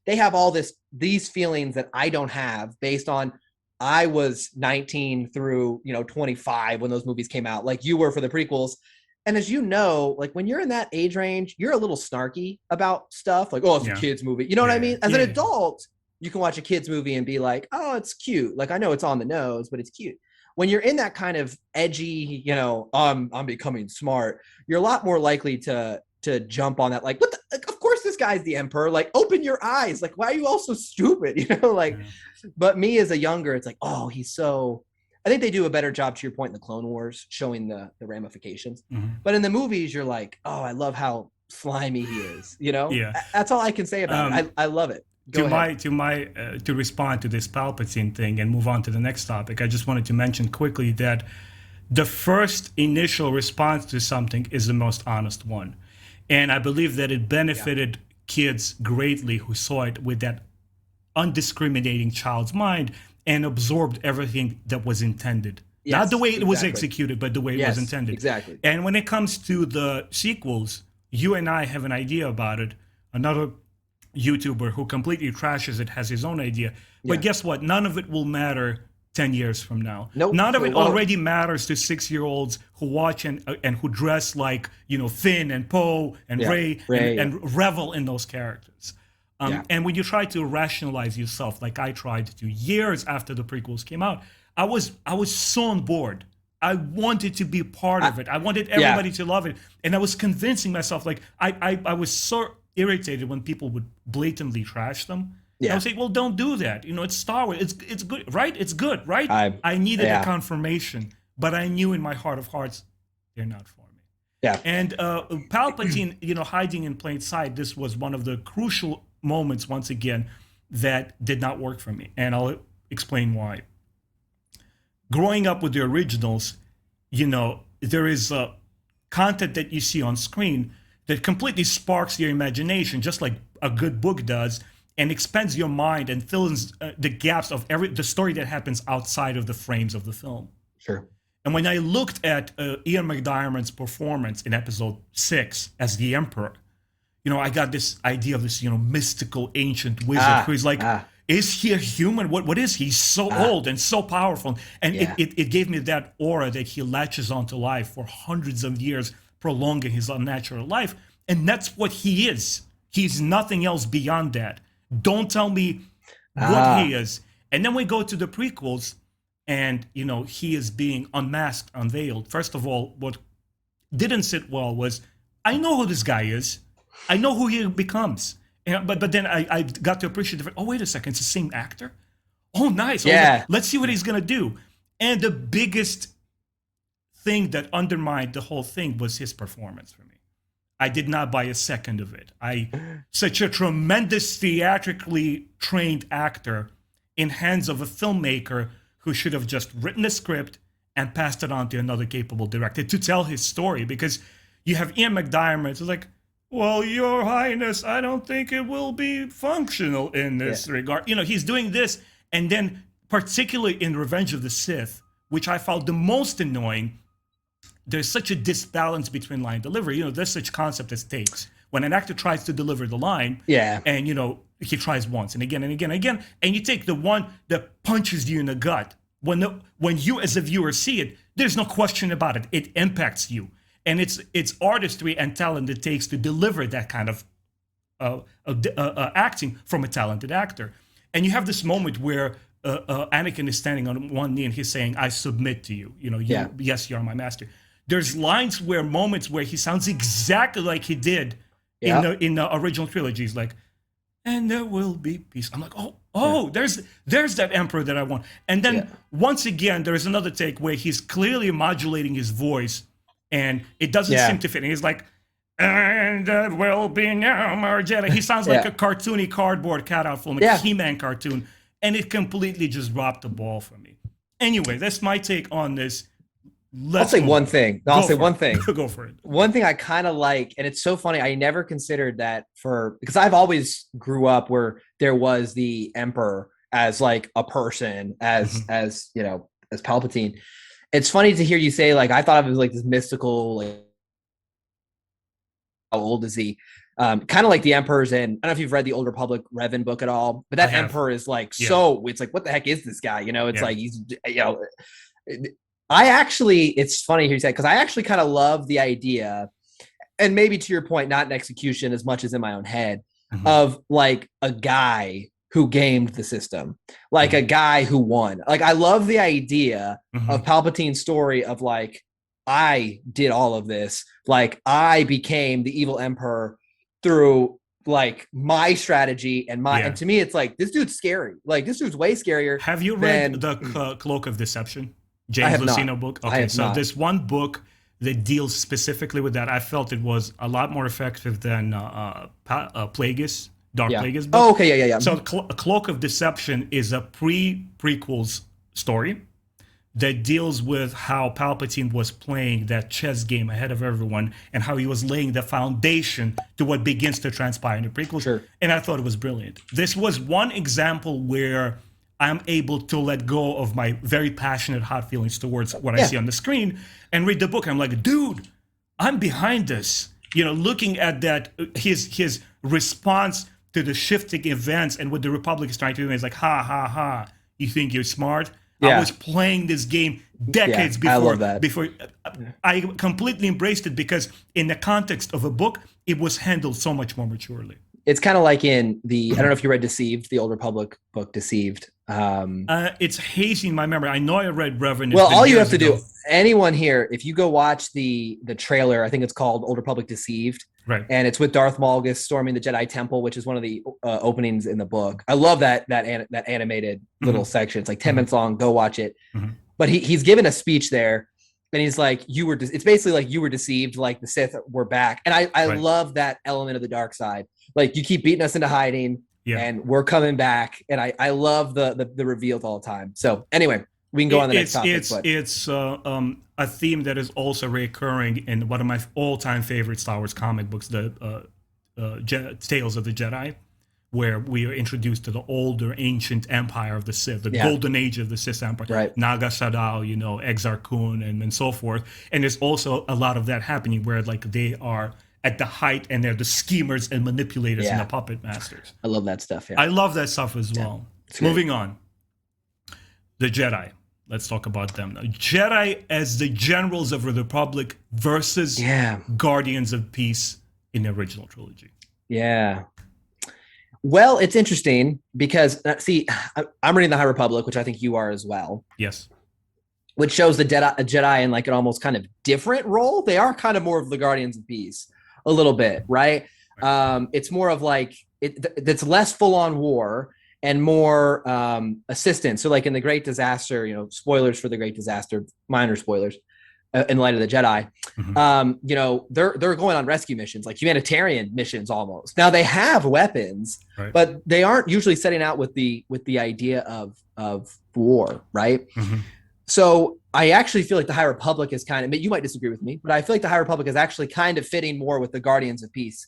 They have all these feelings that I don't have, based on I was 19 through 25 when those movies came out, like you were for the prequels. And as you know, like when you're in that age range, you're a little snarky about stuff, like, oh, it's a kid's movie. You know what I mean? As an adult, you can watch a kid's movie and be like, oh, it's cute. Like, I know it's on the nose, but it's cute. When you're in that kind of edgy, I'm becoming smart, you're a lot more likely to jump on that. Like, of course this guy's the emperor. Like, open your eyes. Like, why are you all so stupid? But me as a younger, it's like, oh, he's so I think they do a better job, to your point, in the Clone Wars, showing the ramifications. Mhm. But in the movies, you're like, oh, I love how slimy he is. You know, Yeah. that's all I can say about it. I love it. Go ahead. To respond to this Palpatine thing and move on to the next topic, I just wanted to mention quickly that the first initial response to something is the most honest one, and I believe that it benefited kids greatly who saw it with that undiscriminating child's mind and absorbed everything that was intended. Yes, Not the way it was exactly. executed, but the way it was intended. Exactly. And when it comes to the sequels, you and I have an idea about it. Another YouTuber who completely trashes it has his own idea. But guess what? None of it will matter 10 years from now. Nope. None of it already matters to 6-year-olds who watch and who dress like, Finn and Poe and Rey and revel in those characters. And when you try to rationalize yourself, like I tried to years after the prequels came out, I was so on board. I wanted to be part of it. I wanted everybody to love it. And I was convincing myself, like, I was so irritated when people would blatantly trash them. Yeah. I would say, well, don't do that. It's Star Wars. It's good, right? It's good, right? I needed a confirmation, but I knew in my heart of hearts, they're not for me. Yeah. And Palpatine, hiding in plain sight, this was one of the crucial moments, once again, that did not work for me. And I'll explain why. Growing up with the originals, there is content that you see on screen that completely sparks your imagination, just like a good book does, and expands your mind and fills the gaps of the story that happens outside of the frames of the film. Sure. And when I looked at Ian McDiarmid's performance in episode 6 as the Emperor, I got this idea of this, mystical ancient wizard who's like, is he a human? What is he? He's so old and so powerful. And it gave me that aura that he latches onto life for hundreds of years, prolonging his unnatural life. And that's what he is. He's nothing else beyond that. Don't tell me what he is. And then we go to the prequels, and he is being unmasked, unveiled. First of all, what didn't sit well was, I know who this guy is. I know who he becomes. But then I got to appreciate it. Oh, wait a second, it's the same actor? Oh, nice. Yeah. Let's see what he's gonna do. And the biggest thing that undermined the whole thing was his performance for me. I did not buy a second of it. Such a tremendous theatrically trained actor in hands of a filmmaker who should have just written a script and passed it on to another capable director to tell his story. Because you have Ian McDiarmid, who's like, well, Your Highness, I don't think it will be functional in this regard. He's doing this. And then particularly in Revenge of the Sith, which I found the most annoying, there's such a disbalance between line delivery. There's such concept as takes. When an actor tries to deliver the line, and he tries once and again and again and again, and you take the one that punches you in the gut. When you as a viewer see it, there's no question about it. It impacts you, and it's artistry and talent it takes to deliver that kind of acting from a talented actor. And you have this moment where Anakin is standing on one knee and he's saying, "I submit to you. Yes, you are my master." There's moments where he sounds exactly like he did in the original trilogy. He's like, "And there will be peace." I'm like, there's that Emperor that I want. And then once again, there's another take where he's clearly modulating his voice, and it doesn't seem to fit. And he's like, "And there will be no more Jedi." He sounds like a cartoony cardboard cutout from a He-Man cartoon, and it completely just dropped the ball for me. Anyway, that's my take on this. I'll say one thing. Go for it. One thing I kind of like, and it's so funny, I never considered that because I've always grew up where there was the Emperor as like a person, as Palpatine. It's funny to hear you say, like, I thought of it as like this mystical, like, how old is he? Kind of like the Emperors in, I don't know if you've read the Old Republic Revan book at all, but that Emperor is like, it's like, what the heck is this guy? It's like, he's, it's funny here you said, because I actually kind of love the idea, and maybe to your point, not in execution as much as in my own head, of like a guy who gamed the system, like a guy who won. Like, I love the idea of Palpatine's story of like, I did all of this. Like, I became the evil Emperor through like my strategy and and to me, it's like, this dude's scary. Like, this dude's way scarier. Have you read the Cloak of Deception? I James have not. Luceno book? I Okay, have so not. this one book that deals specifically with that, I felt it was a lot more effective than Plagueis, Dark Yeah. Plagueis book. Oh, okay. Yeah. So A Cloak of Deception is a prequels story that deals with how Palpatine was playing that chess game ahead of everyone and how he was laying the foundation to what begins to transpire in the prequels. Sure. And I thought it was brilliant. This was one example where I'm able to let go of my very passionate, hot feelings towards what I see on the screen and read the book. I'm like, dude, I'm behind this. Looking at that, his response to the shifting events and what the Republic is trying to do is like, ha, ha, ha. You think you're smart? Yeah. I was playing this game decades before. I love that. Before I completely embraced it because in the context of a book, it was handled so much more maturely. It's kind of like in I don't know if you read Deceived, the Old Republic book, Deceived. It's hazy in my memory. I know I read Revenant. Well, all you have to do, anyone here, if you go watch the trailer, I think it's called Old Republic Deceived. Right. And it's with Darth Malgus storming the Jedi Temple, which is one of the openings in the book. I love that animated little section. It's like 10 minutes long. Go watch it. But he's given a speech there, and he's like, it's basically like you were deceived, like the Sith were back. And I love that element of the dark side. Like, you keep beating us into hiding, and we're coming back. And I love the reveals all the time. So anyway, we can go on the next topic. It's a theme that is also recurring in one of my all-time favorite Star Wars comic books, the Tales of the Jedi, where we are introduced to the older, ancient empire of the Sith, the golden age of the Sith Empire, right. Naga Sadow, Exar Kun, and so forth. And there's also a lot of that happening where like they are at the height and they're the schemers and manipulators and the puppet masters. I love that stuff. Yeah. I love that stuff as well. Moving on. The Jedi. Let's talk about them now. Jedi as the generals of the Republic versus Guardians of Peace in the original trilogy. Yeah. Well, it's interesting because, see, I'm reading the High Republic, which I think you are as well. Yes. Which shows a Jedi in like an almost kind of different role. They are kind of more of the Guardians of Peace, a little bit, right? It's more of like, it's less full-on war and more assistance. So like in the Great Disaster, spoilers for the Great Disaster, minor spoilers, in light of the Jedi, they're going on rescue missions, like humanitarian missions almost. Now they have weapons, but they aren't usually setting out with the idea of war, right? So I actually feel like the High Republic is kind of, you might disagree with me, but I feel like the High Republic is actually kind of fitting more with the Guardians of Peace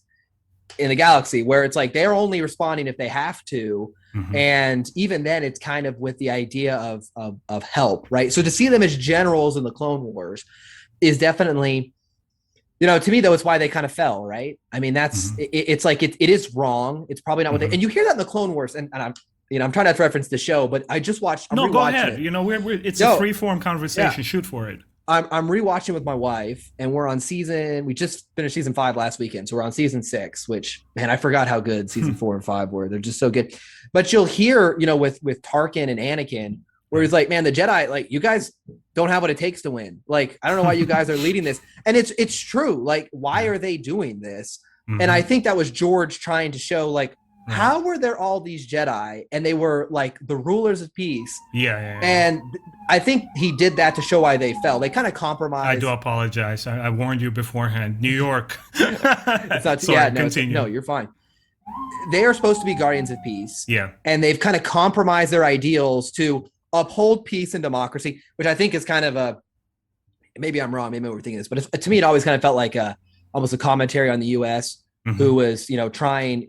in the galaxy, where it's like they're only responding if they have to. And even then it's kind of with the idea of help, right? So to see them as generals in the Clone Wars is definitely, to me though, it's why they kind of fell, right? I mean, that's, it's like, it is wrong. It's probably not what they, and you hear that in the Clone Wars, and I'm trying not to reference the show, but I just watched. No, go ahead. It's a free form conversation. Shoot for it. I'm rewatching with my wife, and we're on we just finished season 5 last weekend. So we're on season 6, which, man, I forgot how good season 4 and 5 were. They're just so good. But you'll hear, with Tarkin and Anakin, where he's like, man, the Jedi, like, you guys don't have what it takes to win. Like, I don't know why you guys are leading this. And it's true. Like, why are they doing this? And I think that was George trying to show, like, how were there all these Jedi and they were like the rulers of peace? Yeah. And I think he did that to show why they fell. They kind of compromised. I do apologize. I warned you beforehand. New York. It's not, Sorry, continue. No, you're fine. They are supposed to be Guardians of Peace. Yeah. And they've kind of compromised their ideals to uphold peace and democracy, which I think is kind of maybe I'm wrong, maybe I'm overthinking this, but to me, it always kind of felt like almost a commentary on the U.S. who was, trying,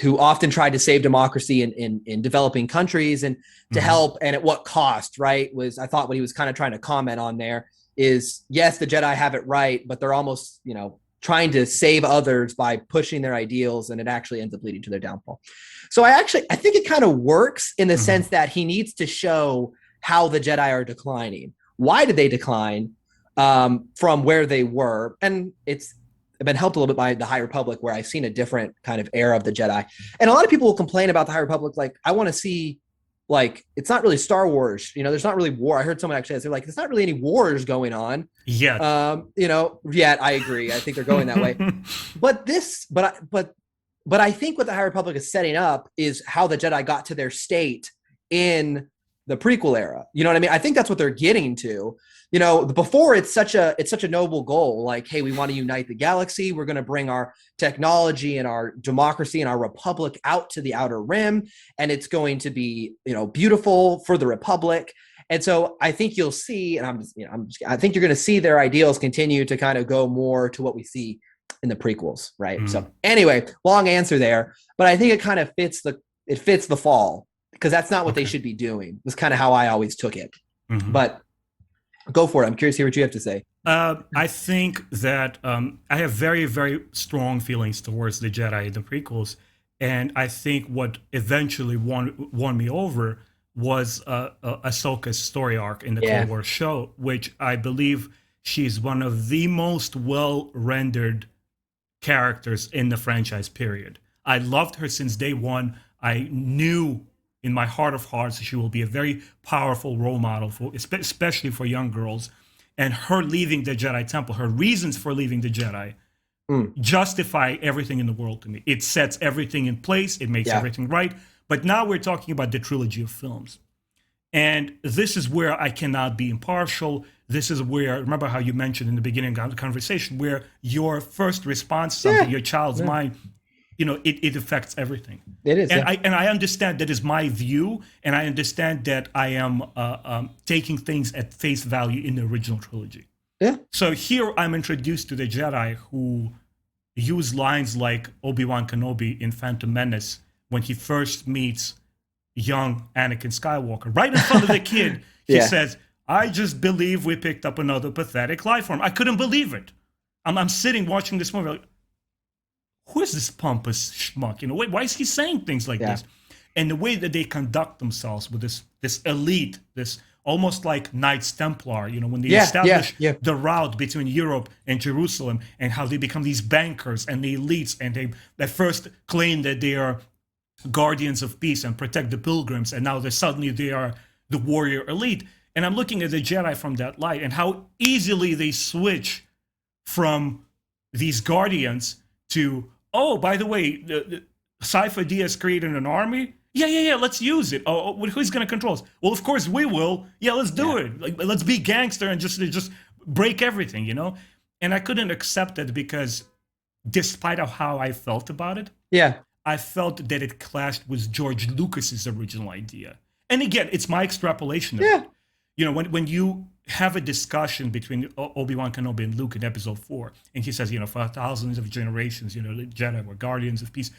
who often tried to save democracy in developing countries and to help, and at what cost, right? I thought what he was kind of trying to comment on there is, yes, the Jedi have it right, but they're almost, trying to save others by pushing their ideals, and it actually ends up leading to their downfall. So I think it kind of works in the sense that he needs to show how the Jedi are declining. Why did they decline from where they were? And it's been helped a little bit by the High Republic, where I've seen a different kind of era of the Jedi. And a lot of people will complain about the High Republic. Like, I want to see, like, it's not really Star Wars, there's not really war. I heard someone actually say, like, there's not really any wars going on. Yet. Yet. I agree. I think they're going that way. But I think what the High Republic is setting up is how the Jedi got to their state in the prequel era. You know what I mean? I think that's what they're getting to. You know, before it's such a noble goal. Like, hey, we want to unite the galaxy. We're going to bring our technology and our democracy and our republic out to the outer rim, and it's going to be, you know, beautiful for the republic. And so I think you'll see, and I think you're going to see their ideals continue to kind of go more to what we see in the prequels, right? Mm. So anyway, long answer there, but I think it kind of fits the fall, because that's not what they should be doing. That's kind of how I always took it. Mm-hmm. But go for it. I'm curious to hear what you have to say. I think that I have very, very strong feelings towards the Jedi in the prequels. And I think what eventually won me over was Ahsoka's story arc in the Clone Wars show, which I believe she's one of the most well-rendered characters in the franchise, period. I loved her since day one. I knew in my heart of hearts she will be a very powerful role model, especially for young girls. And her leaving the Jedi Temple, her reasons for leaving the Jedi, justify everything in the world to me. It sets everything in place. It makes everything right. But now we're talking about the trilogy of films. And this is where I cannot be impartial. This is where, remember how you mentioned in the beginning of the conversation, where your first response to something, your child's mind, you know, it affects everything. It is. And I understand that is my view. And I understand that I am taking things at face value in the original trilogy. Yeah. So here I'm introduced to the Jedi who use lines like Obi-Wan Kenobi in Phantom Menace when he first meets young Anakin Skywalker. Right in front of the kid, he says, "I just believe we picked up another pathetic life form." I couldn't believe it. I'm sitting watching this movie like, who is this pompous schmuck? You know, why is he saying things like this? And the way that they conduct themselves with this elite, this almost like Knights Templar, you know, when they establish the route between Europe and Jerusalem, and how they become these bankers and the elites, and they at first claim that they are guardians of peace and protect the pilgrims, and now suddenly they are the warrior elite. And I'm looking at the Jedi from that light, and how easily they switch from these guardians to, oh, by the way, the Cypher Diaz created an army. Yeah, let's use it. Oh, who's going to control us? Well, of course we will. Yeah, let's do it. Like, let's be gangster and just break everything, you know? And I couldn't accept it because despite of how I felt about it, I felt that it clashed with George Lucas's original idea. And again, it's my extrapolation of it. You know, when you have a discussion between Obi-Wan Kenobi and Luke in episode 4, and he says, you know, for thousands of generations, you know, the Jedi were guardians of peace.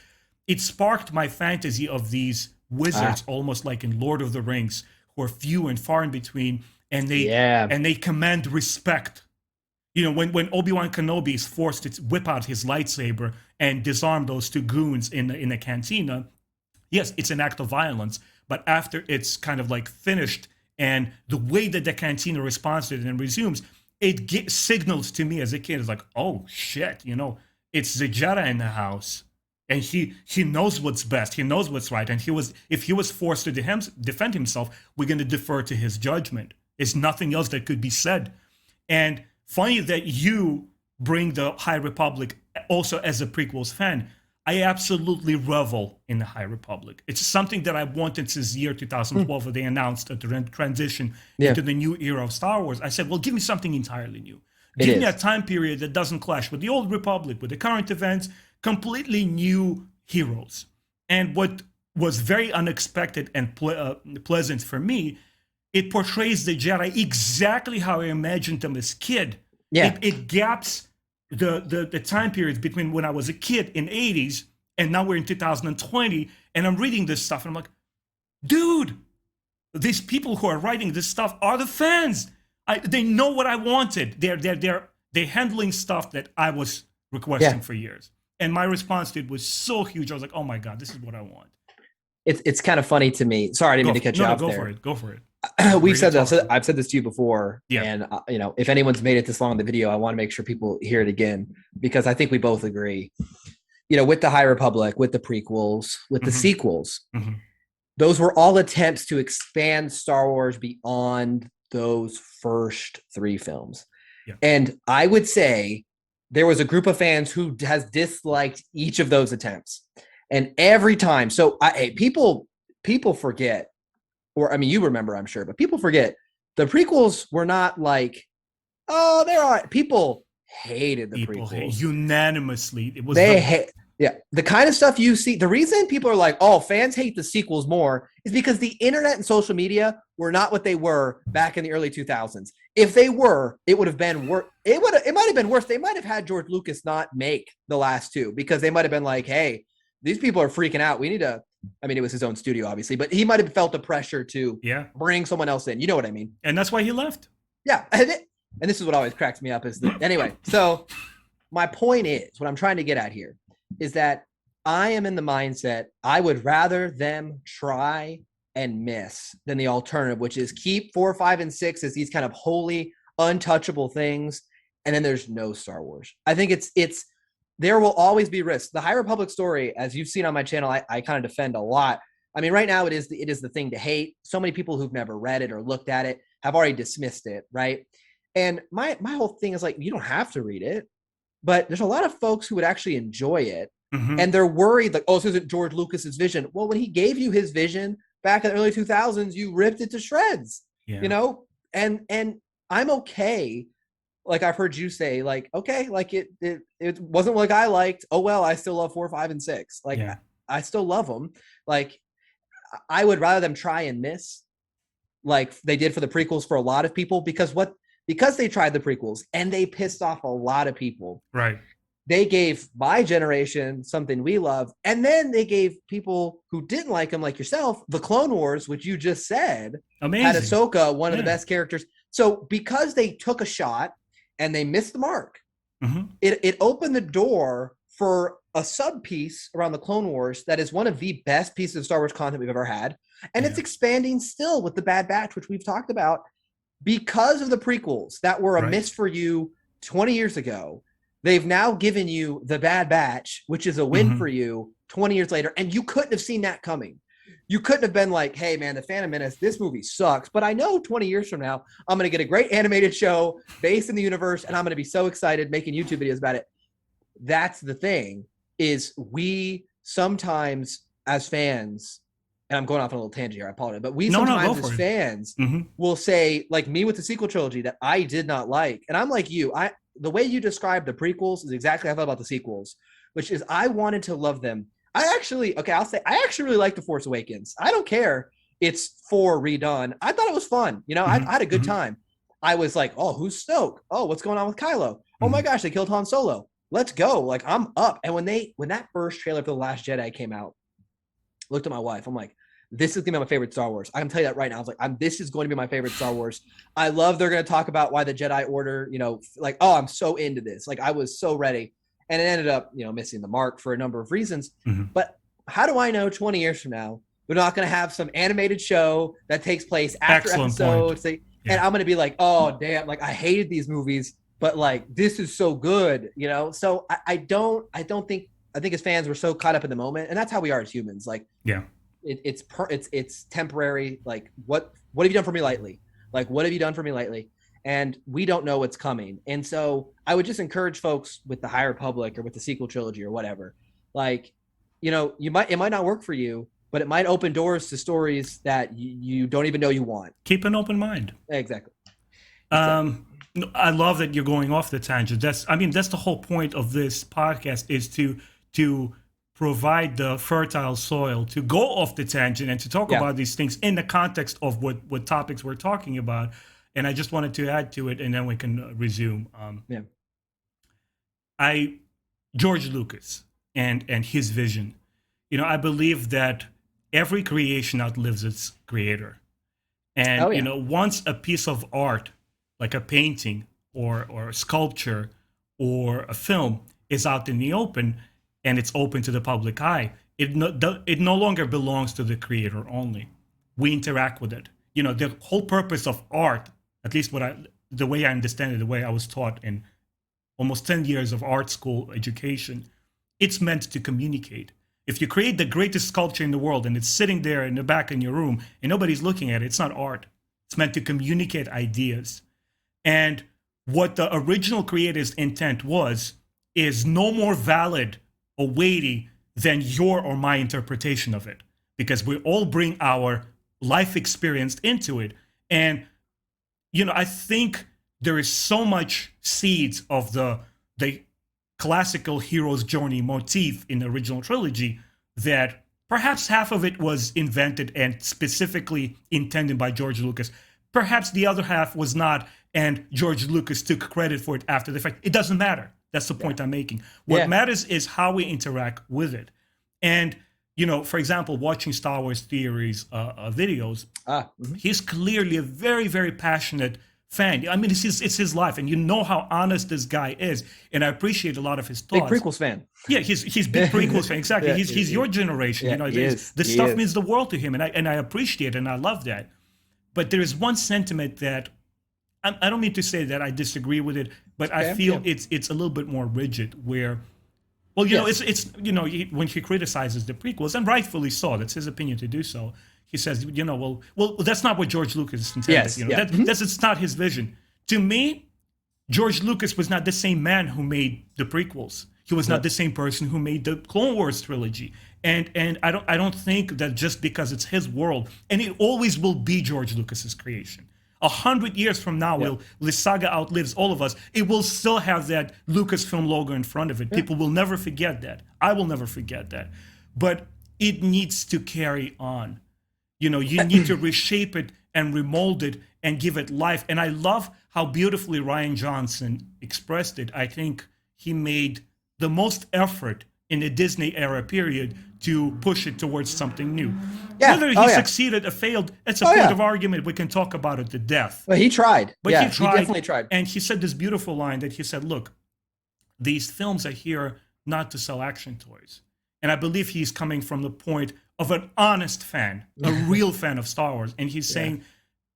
It sparked my fantasy of these wizards, almost like in Lord of the Rings, who are few and far in between, and they command respect. You know, when Obi-Wan Kenobi is forced to whip out his lightsaber and disarm those two goons in a cantina, yes, it's an act of violence, but after it's kind of like finished, and the way that the cantina responds to it and resumes, it signals to me as a kid, it's like, oh shit, you know, it's the Jedi in the house. And he knows what's best. He knows what's right. And if he was forced to defend himself, we're going to defer to his judgment. There's nothing else that could be said. And funny that you bring the High Republic also as a prequels fan. I absolutely revel in the High Republic. It's something that I wanted since the year 2012 when they announced the transition into the new era of Star Wars. I said, well, give me something entirely new. Give me a time period that doesn't clash with the old Republic, with the current events, completely new heroes. And what was very unexpected and pleasant for me, it portrays the Jedi exactly how I imagined them as kid. It gaps the time periods between when I was a kid in 80s and now we're in 2020, and I'm reading this stuff and I'm like, dude, these people who are writing this stuff are the fans. They know what I wanted. They're handling stuff that I was requesting for years. And my response to it was so huge. I was like, oh my God, this is what I want. It's kind of funny to me. Sorry, I didn't mean to cut you off there. Go for it. We've said this. I've said this to you before. And you know, if anyone's made it this long in the video, I want to make sure people hear it again, because I think we both agree. You know, with the High Republic, with the prequels, with the sequels, those were all attempts to expand Star Wars beyond those first 3 films. And I would say there was a group of fans who has disliked each of those attempts. And every time, so people forget or I mean, you remember, I'm sure, but people forget the prequels were not like, oh, there are people hated the People hate prequels. unanimously. It was They the hate, yeah, the kind of stuff you see. The reason people are like, oh, fans hate the sequels more is because the internet and social media were not what they were back in the early 2000s. If they were, it would have been worse. It might have been worse. They might have had George Lucas not make the last two because they might have been like, hey, these people are freaking out. We need to. I mean, it was his own studio, obviously, but he might have felt the pressure to yeah, bring someone else in. You know what I mean? and that's why he left. Yeah, and this is what always cracks me up is that anyway. So my point is, what I'm trying to get at here is that I am in the mindset I would rather them try and miss than the alternative, which is keep 4, 5, and 6 as these kind of holy, untouchable things, and then there's no Star Wars. I think it's there will always be risks. The High Republic story, as you've seen on my channel, I kind of defend a lot. I mean, right now it is the thing to hate. So many people who've never read it or looked at it have already dismissed it, right? And my whole thing is like, you don't have to read it, but there's a lot of folks who would actually enjoy it. Mm-hmm. And they're worried like, oh, this isn't George Lucas's vision. Well, when he gave you his vision back in the early 2000s, you ripped it to shreds, Yeah. you know? And I'm okay. Like I've heard you say like, okay, like it wasn't like I liked. Oh, well, I still love 4, 5, and 6. Like Yeah. I still love them. Like I would rather them try and miss like they did for the prequels for a lot of people because they tried the prequels and they pissed off a lot of people. Right. They gave my generation something we love, and then they gave people who didn't like them, like yourself, the Clone Wars, which you just said, Amazing. had Ahsoka, one of the best characters. So because they took a shot and they missed the mark, mm-hmm. it opened the door for a sub piece around the Clone Wars that is one of the best pieces of Star Wars content we've ever had, and it's expanding still with the Bad Batch, which we've talked about, because of the prequels that were a miss for you 20 years ago. They've now given you the Bad Batch, which is a win for you 20 years later. And you couldn't have seen that coming. You couldn't have been like, hey, man, the Phantom Menace, this movie sucks. But I know 20 years from now, I'm going to get a great animated show based in the universe. And I'm going to be so excited making YouTube videos about it. That's the thing is we sometimes as fans, and I'm going off on a little tangent here, I apologize, but we sometimes as fans will say, like me with the sequel trilogy that I did not like. And I'm like you, the way you described the prequels is exactly how I felt about the sequels, which is I wanted to love them. I actually really like The Force Awakens. I don't care. It's 4 redone. I thought it was fun. You know, I had a good time. I was like, oh, who's Snoke? Oh, what's going on with Kylo? Oh my gosh, they killed Han Solo. Let's go. Like I'm up. And when that first trailer for The Last Jedi came out, I looked at my wife. I'm like, this is gonna be my favorite Star Wars. I can tell you that right now. I was like, this is going to be my favorite Star Wars. I love they're gonna talk about why the Jedi Order, you know, like, oh, I'm so into this. Like I was so ready. And it ended up, you know, missing the mark for a number of reasons. But how do I know 20 years from now we're not gonna have some animated show that takes place after episodes? And I'm gonna be like, oh damn, like I hated these movies, but like this is so good, you know. So I think as fans we're so caught up in the moment, and that's how we are as humans. Like it's temporary. Like what have you done for me lately? Like what have you done for me lately? And we don't know what's coming. And so I would just encourage folks with the High Republic or with the sequel trilogy or whatever, like, you know, it might not work for you, but it might open doors to stories that you don't even know you want. Keep an open mind. Exactly. I love that you're going off the tangent. That's the whole point of this podcast is to provide the fertile soil to go off the tangent and to talk about these things in the context of what topics we're talking about. And I just wanted to add to it, and then we can resume. George Lucas and his vision. You know, I believe that every creation outlives its creator. And you know, once a piece of art, like a painting or a sculpture or a film, is out in the open and it's open to the public eye, it no longer belongs to the creator only. We interact with it. You know, the whole purpose of art, at least the way I understand it, the way I was taught in almost 10 years of art school education, it's meant to communicate. If you create the greatest sculpture in the world and it's sitting there in the back in your room and nobody's looking at it, it's not art. It's meant to communicate ideas. And what the original creator's intent is no more valid or weighty than your or my interpretation of it. Because we all bring our life experience into it. And I think there is so much seeds of the classical hero's journey motif in the original trilogy that perhaps half of it was invented and specifically intended by George Lucas. Perhaps the other half was not, and George Lucas took credit for it after the fact. It doesn't matter. That's the point I'm making. What matters is how we interact with it. And, for example, watching Star Wars Theories videos, he's clearly a very, very passionate fan. I mean, it's his life, and how honest this guy is, and I appreciate a lot of his thoughts. Big Prequels fan. Yeah, he's big Prequels fan. Exactly. He's your generation. This stuff means the world to him, and I appreciate it, and I love that. But there is one sentiment that I don't mean to say that I disagree with it, but I feel it's a little bit more rigid. Where, well, it's when he criticizes the prequels, and rightfully so, that's his opinion to do so. He says, well, that's not what George Lucas intended. It's not his vision. To me, George Lucas was not the same man who made the prequels. He was not the same person who made the Clone Wars trilogy. And I don't think that just because it's his world, and it always will be George Lucas's creation. 100 years from now, when the saga outlives all of us, it will still have that Lucasfilm logo in front of it. People will never forget that. I will never forget that. But it needs to carry on. You need to reshape it and remold it and give it life. And I love how beautifully Rian Johnson expressed it. I think he made the most effort in the Disney era period to push it towards something new. Whether he succeeded or failed, it's a point of argument. We can talk about it to death. But he tried. He definitely tried. And he said this beautiful line that he said, look, these films are here not to sell action toys. And I believe he's coming from the point of an honest fan, a real fan of Star Wars. And he's saying,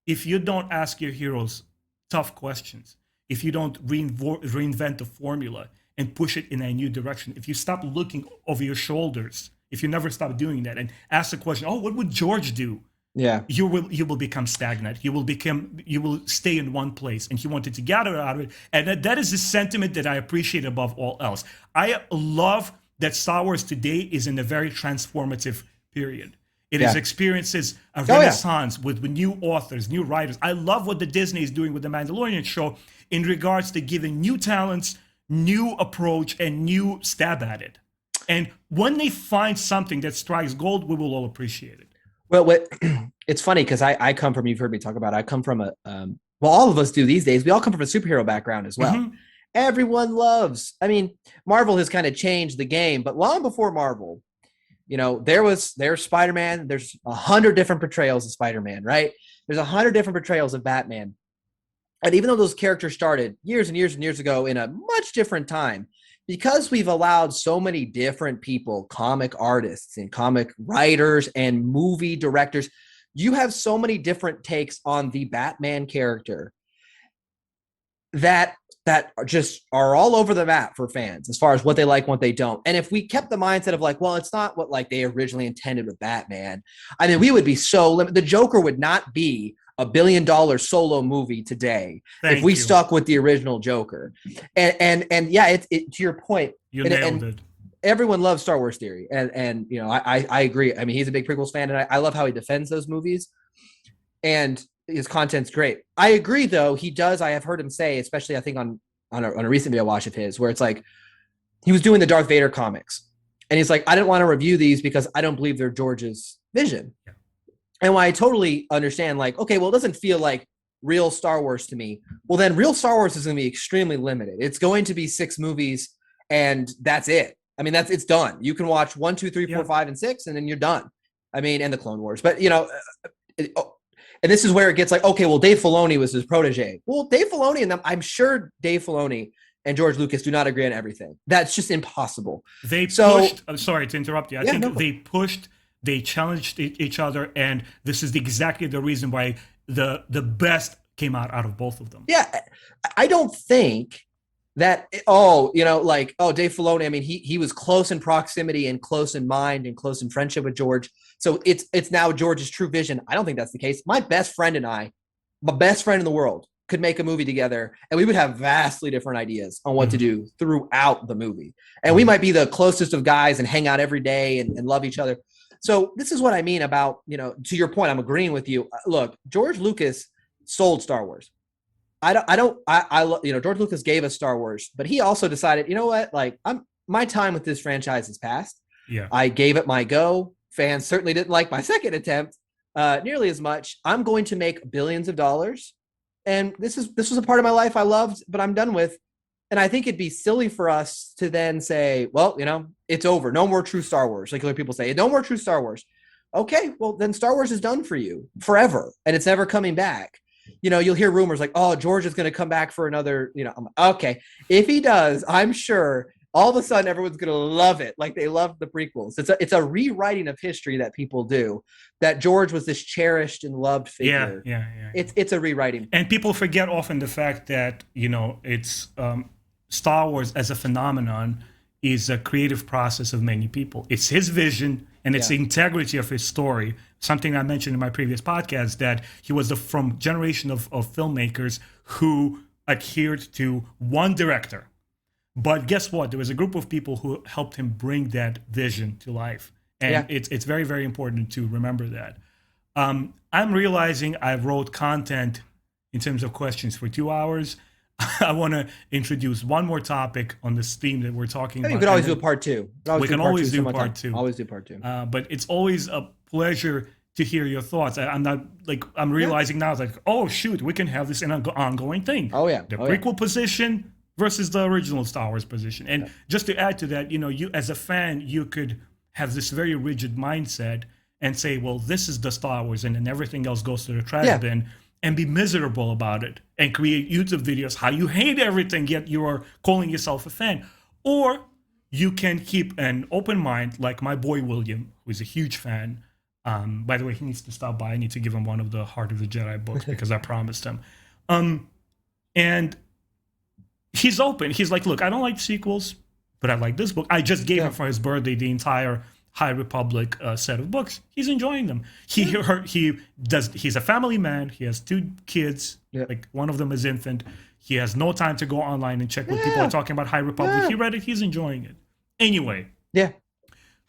if you don't ask your heroes tough questions, if you don't reinvent the formula and push it in a new direction, if you stop looking over your shoulders, if you never stop doing that and ask the question, what would George do? Yeah, you will become stagnant. You will stay in one place. And he wanted to gather out of it. And that is the sentiment that I appreciate above all else. I love that Star Wars today is in a very transformative period. It is experiences a renaissance with new authors, new writers. I love what the Disney is doing with the Mandalorian show in regards to giving new talents, new approach, and new stab at it. And when they find something that strikes gold, we will all appreciate it. Well, it's funny because I come from, you've heard me talk about it, I come from all of us do these days, we all come from a superhero background as well. Mm-hmm. Everyone loves, Marvel has kind of changed the game, but long before Marvel, there's Spider-Man, there's 100 different portrayals of Spider-Man, right? There's 100 different portrayals of Batman. And even though those characters started years and years and years ago in a much different time, because we've allowed so many different people, comic artists and comic writers and movie directors, you have so many different takes on the Batman character that are all over the map for fans as far as what they like, what they don't. And if we kept the mindset of like, well, it's not what like they originally intended with Batman, we would be so limited. The Joker would not be $1 billion solo movie today if we stuck with the original Joker. And to your point, you nailed it. Everyone loves Star Wars Theory, and I agree. He's a big Prequels fan, and I love how he defends those movies, and his content's great. I agree, though. He does. I have heard him say, especially I think on a recent video watch of his, where it's like he was doing the Darth Vader comics, and he's like, I didn't want to review these because I don't believe they're George's vision. Yeah. And while I totally understand, like, okay, well, it doesn't feel like real Star Wars to me. Well, then real Star Wars is going to be extremely limited. It's going to be 6 movies, and that's it. It's done. You can watch 1, 2, 3, 4, 5, and 6, and then you're done. And the Clone Wars. But and this is where it gets like, okay, well, Dave Filoni was his protege. Well, Dave Filoni and them, I'm sure Dave Filoni and George Lucas do not agree on everything. That's just impossible. Pushed. I'm sorry to interrupt you. I think they pushed. They challenged each other, and this is exactly the reason why the best came out of both of them. Yeah, I don't think that, Dave Filoni, he was close in proximity and close in mind and close in friendship with George. So it's now George's true vision. I don't think that's the case. My best friend and I, my best friend in the world, could make a movie together, and we would have vastly different ideas on what to do throughout the movie. And we might be the closest of guys and hang out every day and love each other. So this is what I mean about, to your point, I'm agreeing with you. Look, George Lucas sold Star Wars. George Lucas gave us Star Wars, but he also decided, you know what, like my time with this franchise is past. Yeah. I gave it my go. Fans certainly didn't like my second attempt nearly as much. I'm going to make billions of dollars. And this was a part of my life I loved, but I'm done with. And I think it'd be silly for us to then say, well, it's over. No more true Star Wars. Like other people say, no more true Star Wars. Okay, well, then Star Wars is done for you forever. And it's never coming back. You'll hear rumors like, oh, George is going to come back for another, I'm like, okay. If he does, I'm sure all of a sudden everyone's going to love it. Like they love the prequels. It's a rewriting of history that people do, that George was this cherished and loved figure. Yeah. It's a rewriting. And people forget often the fact that, it's Star Wars as a phenomenon is a creative process of many people. It's his vision and it's the integrity of his story. Something I mentioned in my previous podcast, that he was from generation of filmmakers who adhered to one director. But guess what? There was a group of people who helped him bring that vision to life. And it's very, very important to remember that. I'm realizing I wrote content in terms of questions for 2 hours. I want to introduce one more topic on this theme that we're talking about. You could always do a part two. We can always do part two. Always do part two. But it's always a pleasure to hear your thoughts. I'm realizing now, like, oh, shoot, we can have this in an ongoing thing. Oh, yeah. The prequel position versus the original Star Wars position. And just to add to that, you as a fan, you could have this very rigid mindset and say, well, this is the Star Wars, and then everything else goes to the trash bin, and be miserable about it and create YouTube videos how you hate everything, yet you are calling yourself a fan. Or you can keep an open mind, like my boy William, who's a huge fan. By the way, he needs to stop by. I need to give him one of the Heart of the Jedi books because I promised him. And he's open. He's like, look, I don't like sequels, but I like this book. I just gave him for his birthday the entire High Republic set of books. He's enjoying them. He's a family man. He has 2 kids. Like one of them is infant. He has no time to go online and check what people are talking about High Republic. He read it. He's enjoying it. Anyway. Yeah.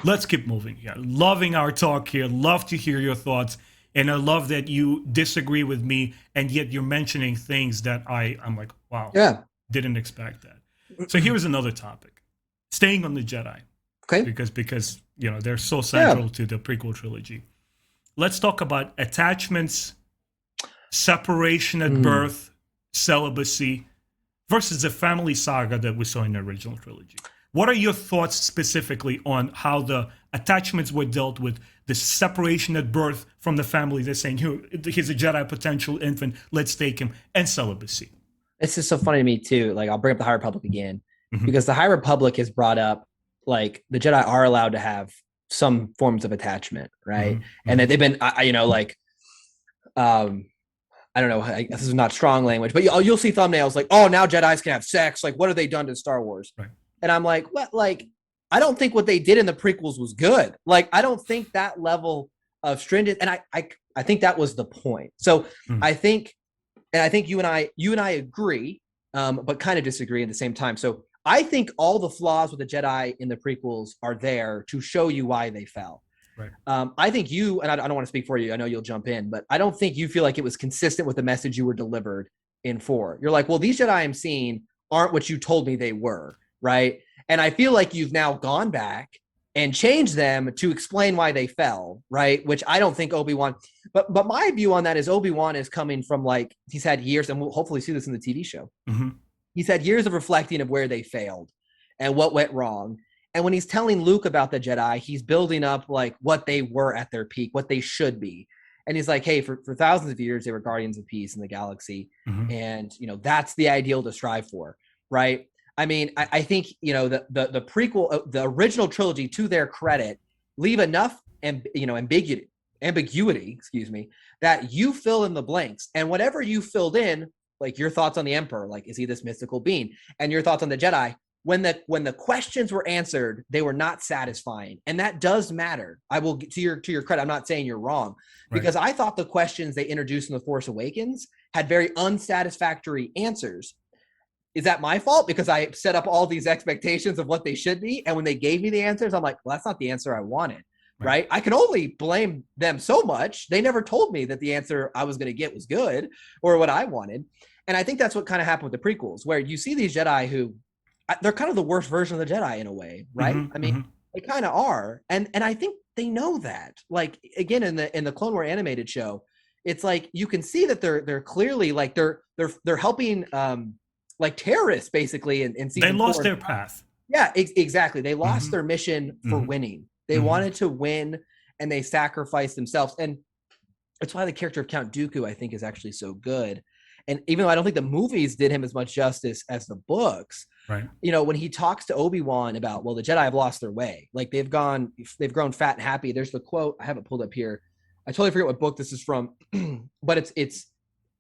Let's keep moving here. Loving our talk here. Love to hear your thoughts. And I love that you disagree with me, and yet you're mentioning things that I'm like, wow, didn't expect that. So here's another topic. Staying on the Jedi. Okay. Because they're so central to the prequel trilogy. Let's talk about attachments, separation at birth, celibacy, versus the family saga that we saw in the original trilogy. What are your thoughts specifically on how the attachments were dealt with, the separation at birth from the family? They're saying, he's a Jedi potential infant, let's take him, and celibacy. It's just so funny to me too. Like, I'll bring up the High Republic again, because the High Republic has brought up, like, the Jedi are allowed to have some forms of attachment, right? And that they've been, I don't know, this is not strong language, but you'll see thumbnails like, oh, now Jedis can have sex. Like, what have they done to Star Wars? Right. And I'm like, what? Like, I don't think what they did in the prequels was good. Like, I don't think that level of stringent, and I think that was the point. So I think you and I agree, but kind of disagree at the same time. So I think all the flaws with the Jedi in the prequels are there to show you why they fell. Right. I think you, and I don't want to speak for you, I know you'll jump in, but I don't think you feel like it was consistent with the message you were delivered in 4. You're like, well, these Jedi I'm seeing aren't what you told me they were, right? And I feel like you've now gone back and changed them to explain why they fell, right? Which I don't think Obi-Wan, but my view on that is Obi-Wan is coming from, like, he's had years, and we'll hopefully see this in the TV show. He's had years of reflecting of where they failed and what went wrong. And when he's telling Luke about the Jedi, he's building up, like, what they were at their peak, what they should be. And he's like, hey, for thousands of years, they were guardians of peace in the galaxy. And, that's the ideal to strive for, right? I mean, I think, the prequel, the original trilogy, to their credit, leave enough, ambiguity, that you fill in the blanks. And whatever you filled in, like your thoughts on the Emperor, like, is he this mystical being? And your thoughts on the Jedi, when the questions were answered, they were not satisfying. And that does matter. I will, to your credit, I'm not saying you're wrong, because I thought the questions they introduced in The Force Awakens had very unsatisfactory answers. Is that my fault? Because I set up all these expectations of what they should be. And when they gave me the answers, I'm like, well, that's not the answer I wanted. right? I can only blame them so much. They never told me that the answer I was going to get was good or what I wanted. And I think that's what kind of happened with the prequels, where you see these Jedi who they're kind of the worst version of the Jedi in a way, right? Mm-hmm, I mean, they kind of are. And I think they know that. Like again in the Clone War animated show, it's like you can see that they're clearly like they're helping like terrorists basically in season they lost 4. their path. Yeah, exactly. They lost their mission for winning. They wanted to win and they sacrificed themselves. And it's why the character of Count Dooku, I think, is actually so good. And even though I don't think the movies did him as much justice as the books, right? You know, when he talks to Obi-Wan about, well, the Jedi have lost their way. Like they've grown fat and happy. There's the quote. I have it pulled up here. I totally forget what book this is from, but it's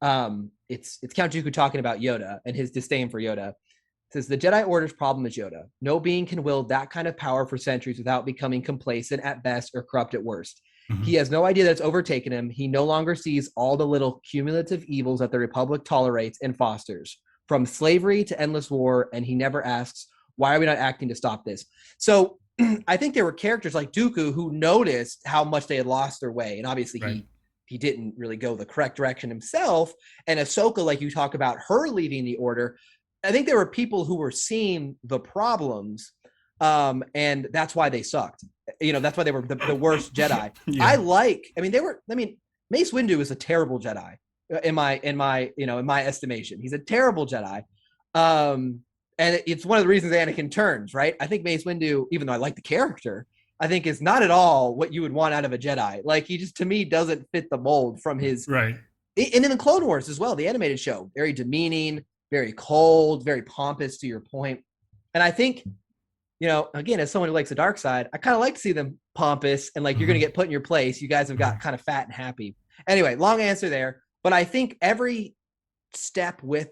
Count Dooku talking about Yoda and his disdain for Yoda. It says the Jedi Order's problem is Yoda. No being can wield that kind of power for centuries without becoming complacent at best or corrupt at worst. He has no idea that it's overtaken him. He no longer sees all the little cumulative evils that the Republic tolerates and fosters, from slavery to endless war, and he never asks, why are we not acting to stop this? So I think there were characters like Dooku who noticed how much they had lost their way, and obviously he didn't really go the correct direction himself. And Ahsoka, like you talk about her leaving the Order, I think there were people who were seeing the problems, and that's why they sucked. You know, that's why they were the worst Jedi. Mace Windu is a terrible Jedi in my estimation. He's a terrible Jedi. And it's one of the reasons Anakin turns, right? I think Mace Windu, even though I like the character, I think is not at all what you would want out of a Jedi. Like he just, to me, doesn't fit the mold from his right. And in the Clone Wars as well, the animated show, very demeaning, very cold, very pompous, to your point. And I think, you know, again, as someone who likes the dark side, I kind of like to see them pompous and like you're going to get put in your place. You guys have got kind of fat and happy. Anyway, long answer there. But I think every step with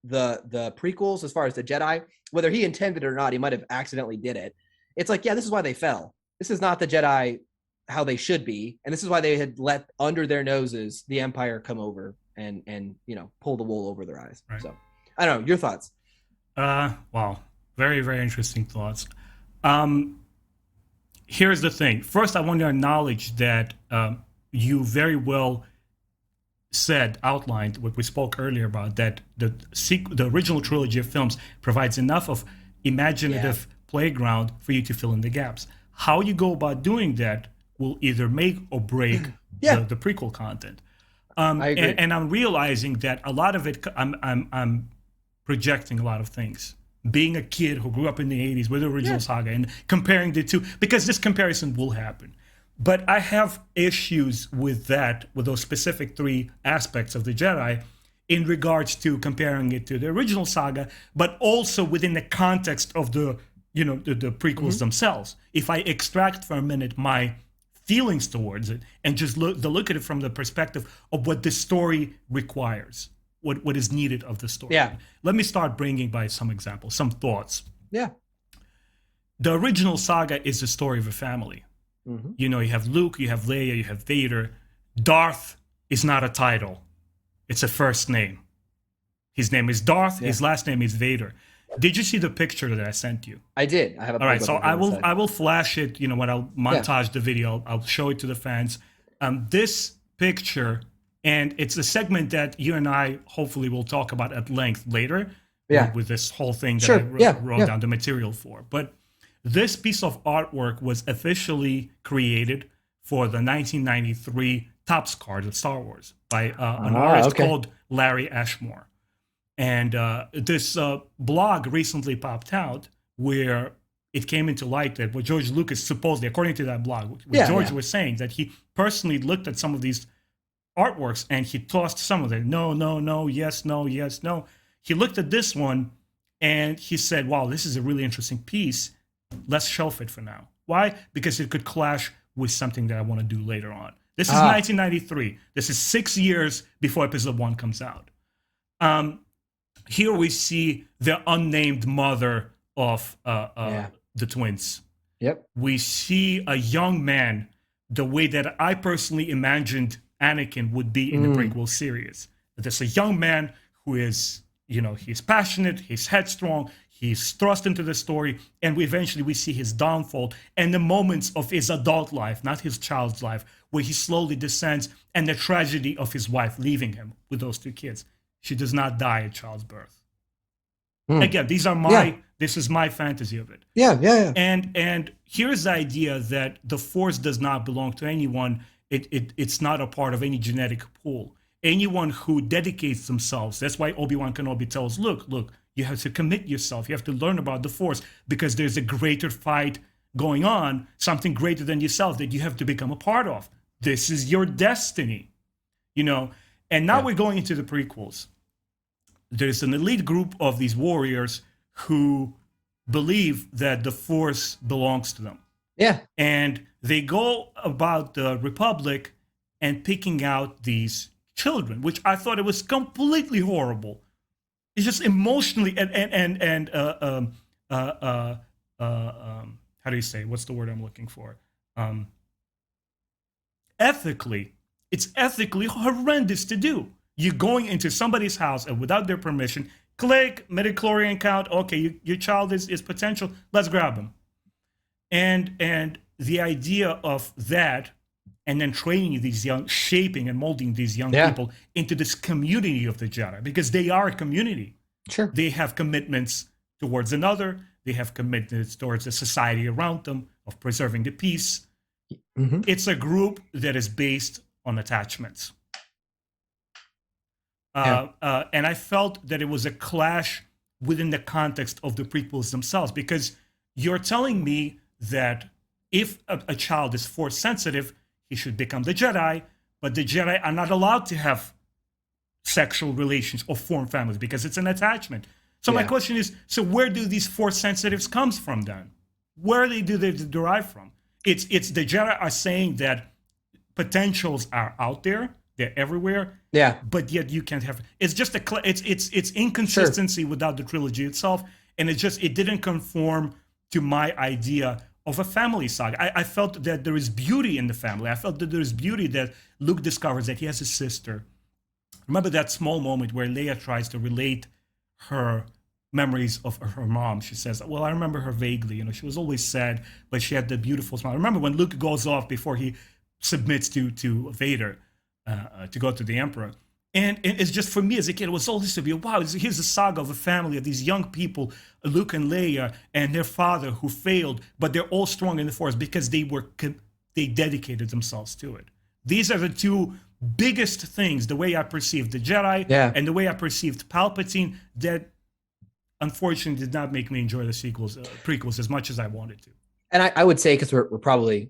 the prequels, as far as the Jedi, whether he intended it or not, he might have accidentally did it. It's like, yeah, this is why they fell. This is not the Jedi how they should be. And this is why they had let under their noses the Empire come over and you know, pull the wool over their eyes. Right. So I don't know, your thoughts. Wow. Very, very interesting thoughts. Here's the thing. First, I want to acknowledge that you very well outlined what we spoke earlier about, that the original trilogy of films provides enough of imaginative playground for you to fill in the gaps. How you go about doing that will either make or break the prequel content. I agree. And I'm realizing that a lot of it, I'm projecting a lot of things. Being a kid who grew up in the 80s with the original saga and comparing the two, because this comparison will happen. But I have issues with that, with those specific 3 aspects of the Jedi in regards to comparing it to the original saga, but also within the context of the prequels themselves. If I extract for a minute my feelings towards it and just look at it from the perspective of what the story requires, what is needed of the story. Yeah. Let me start bringing by some examples, some thoughts. Yeah. The original saga is the story of a family. You know, you have Luke, you have Leia, you have Vader. Darth is not a title. It's a first name. His name is Darth. His last name is Vader. Did you see the picture that I sent you? I did. I have a All right, so I will flash it, you know, when I'll montage the video, I'll show it to the fans. This picture, and it's a segment that you and I hopefully will talk about at length later with this whole thing that I wrote down the material for. But this piece of artwork was officially created for the 1993 Topps card of Star Wars by an artist called Larry Ashmore. And this blog recently popped out where it came into light that what George Lucas supposedly, according to that blog, George was saying that he personally looked at some of these artworks and he tossed some of them. No, yes, no, yes, no. He looked at this one and he said, wow, this is a really interesting piece. Let's shelf it for now. Why? Because it could clash with something that I want to do later on. This is 1993. This is 6 years before episode 1 comes out. Here we see the unnamed mother of the twins. Yep. We see a young man, the way that I personally imagined Anakin would be in the prequel series. There's a young man who is, you know, he's passionate, he's headstrong, he's thrust into the story, and we see his downfall and the moments of his adult life, not his child's life, where he slowly descends, and the tragedy of his wife leaving him with those 2 kids. She does not die at child's birth. Again, this is my fantasy of it. Yeah. And here's the idea that the Force does not belong to anyone. It's not a part of any genetic pool. Anyone who dedicates themselves, that's why Obi-Wan Kenobi tells Luke, look, you have to commit yourself. You have to learn about the Force because there's a greater fight going on, something greater than yourself that you have to become a part of. This is your destiny, And now we're going into the prequels. There's an elite group of these warriors who believe that the Force belongs to them. Yeah. And they go about the Republic and picking out these children, which I thought it was completely horrible. It's just emotionally and how do you say? What's the word I'm looking for? Ethically, it's ethically horrendous to do. You're going into somebody's house and without their permission, click, midichlorian count, okay, your child is potential, let's grab him. And the idea of that, and then training these shaping and molding these young people into this community of the Jedi, because they are a community. Sure. They have commitments towards another, they have commitments towards the society around them, of preserving the peace. Mm-hmm. It's a group that is based on attachments. And I felt that it was a clash within the context of the prequels themselves, because you're telling me that if a child is Force sensitive, he should become the Jedi, but the Jedi are not allowed to have sexual relations or form families because it's an attachment. So my question is, so where do these Force sensitives comes from then? Where do they derive from? It's the Jedi are saying that potentials are out there. They're everywhere. Yeah. But yet you can't have. It's just it's inconsistency without the trilogy itself, and it didn't conform to my idea of a family saga. I felt that there is beauty in the family. I felt that there is beauty that Luke discovers that he has a sister. Remember that small moment where Leia tries to relate her memories of her mom. She says, well, I remember her vaguely. She was always sad, but she had the beautiful smile. I remember when Luke goes off before he submits to Vader, to go to the Emperor. And it's just, for me as a kid, it was all this to be, wow, here's a saga of a family of these young people, Luke and Leia, and their father who failed, but they're all strong in the Force because they dedicated themselves to it. These are the 2 biggest things, the way I perceived the Jedi and the way I perceived Palpatine, that unfortunately did not make me enjoy the prequels as much as I wanted to. And I would say, because we're probably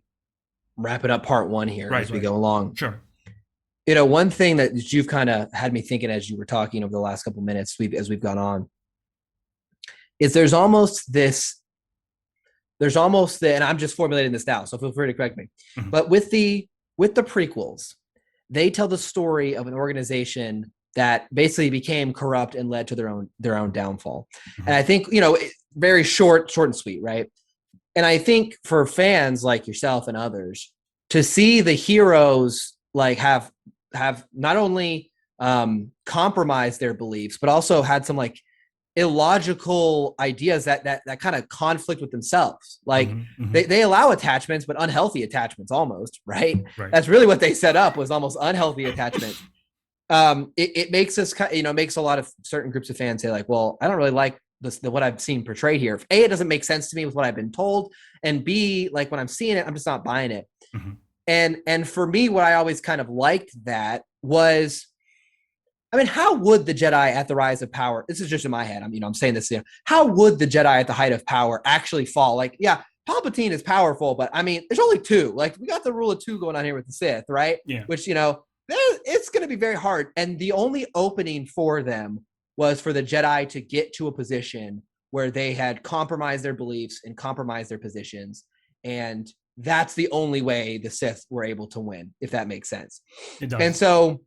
wrapping up part 1 here as we go along. Sure. One thing that you've kind of had me thinking as you were talking over the last couple of minutes, as we've gone on, is there's almost and I'm just formulating this now, so feel free to correct me. Mm-hmm. But with the prequels, they tell the story of an organization that basically became corrupt and led to their own downfall. Mm-hmm. And I think, very short and sweet, right? And I think for fans like yourself and others, to see the heroes like have not only compromised their beliefs, but also had some like illogical ideas that kind of conflict with themselves. Like they allow attachments, but unhealthy attachments almost, right? That's really what they set up, was almost unhealthy attachment. It makes us, makes a lot of certain groups of fans say like, well, I don't really like what I've seen portrayed here. A, it doesn't make sense to me with what I've been told. And B, like when I'm seeing it, I'm just not buying it. Mm-hmm. And for me, what I always kind of liked that was, how would the Jedi at the rise of power, this is just in my head, I'm saying this, how would the Jedi at the height of power actually fall? Like, yeah, Palpatine is powerful, but there's only 2. Like, we got the rule of 2 going on here with the Sith, right? Yeah. Which, it's going to be very hard. And the only opening for them was for the Jedi to get to a position where they had compromised their beliefs and compromised their positions. And that's the only way the Sith were able to win, if that makes sense. It does. And so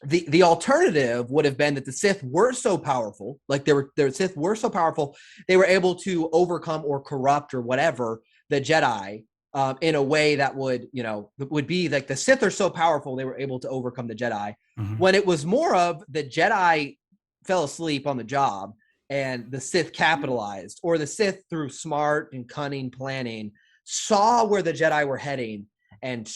the alternative would have been that the Sith were so powerful, like the Sith were so powerful, they were able to overcome or corrupt or whatever the Jedi in a way that would be like the Sith are so powerful, they were able to overcome the Jedi. Mm-hmm. When it was more of the Jedi fell asleep on the job and the Sith capitalized, or the Sith through smart and cunning planning saw where the Jedi were heading and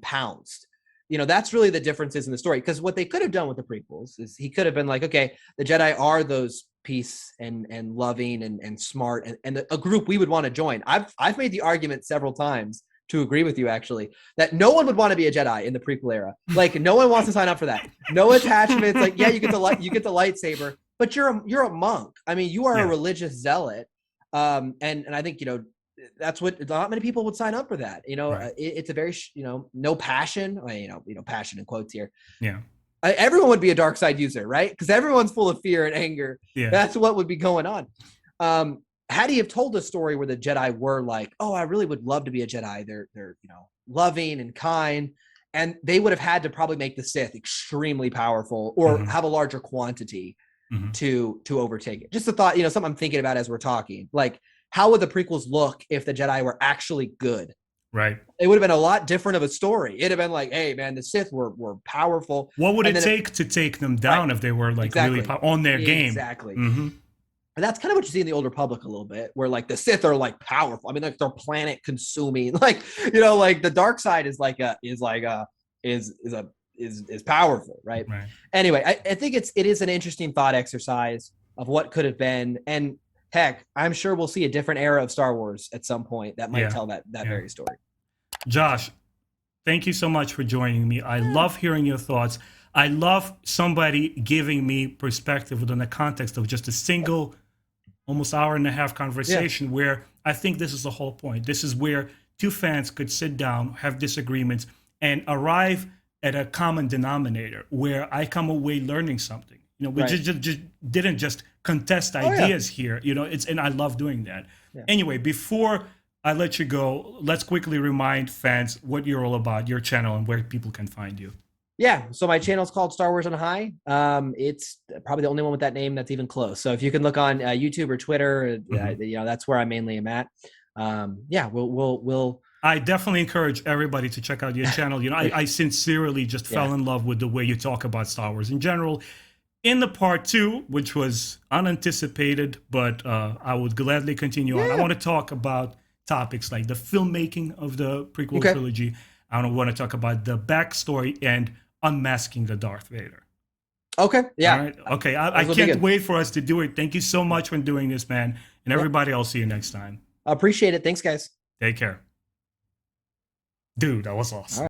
pounced. You know, that's really the differences in the story. Because what they could have done with the prequels is he could have been like, okay, the Jedi are those peace and loving and smart and a group we would want to join. I've made the argument several times to agree with you, actually, that no one would want to be a Jedi in the prequel era. Like, no one wants to sign up for that. No attachments. Like, yeah, you get the lightsaber, but you're a monk. I mean, you are a religious zealot. And I think, you know, that's what not many people would sign up for that. You know, it's a very, you know, no passion, passion in quotes here. Yeah. Everyone would be a dark side user, right? Because everyone's full of fear and anger. Yeah. That's what would be going on. Had he have told a story where the Jedi were like, oh, I really would love to be a Jedi. They're you know, loving and kind, and they would have had to probably make the Sith extremely powerful or have a larger quantity to overtake it. Just a thought, you know, something I'm thinking about as we're talking. Like, how would the prequels look if the Jedi were actually good? Right. It would have been a lot different of a story. It'd have been like, hey, man, the Sith were powerful. What would it take to take them down if they were like really on their game? Exactly. And that's kind of what you see in the Old Republic a little bit, where like the Sith are like powerful. I mean, like they're planet consuming. Like, you know, like the dark side is powerful, right? Anyway, I think it is an interesting thought exercise of what could have been. And heck, I'm sure we'll see a different era of Star Wars at some point that might tell that very story. Josh, thank you so much for joining me. I love hearing your thoughts. I love somebody giving me perspective within the context of just a single, almost hour and a half conversation where I think this is the whole point. This is where two fans could sit down, have disagreements, and arrive at a common denominator where I come away learning something. You know, we just didn't just contest ideas here. You know, and I love doing that. Anyway, before I let you go, let's quickly remind fans what you're all about, your channel, and where people can find you. Yeah, so my channel is called Star Wars on High. It's probably the only one with that name that's even close. So if you can look on YouTube or Twitter, you know, that's where I mainly am at. We'll. I definitely encourage everybody to check out your channel. You know, I sincerely just fell in love with the way you talk about Star Wars in general. In the part 2, which was unanticipated, but I would gladly continue on. I want to talk about topics like the filmmaking of the prequel trilogy. I want to talk about the backstory and unmasking the Darth Vader. Okay. Yeah. All right. Okay. I can't wait for us to do it. Thank you so much for doing this, man. And everybody, I'll see you next time. I appreciate it. Thanks, guys. Take care. Dude, that was awesome.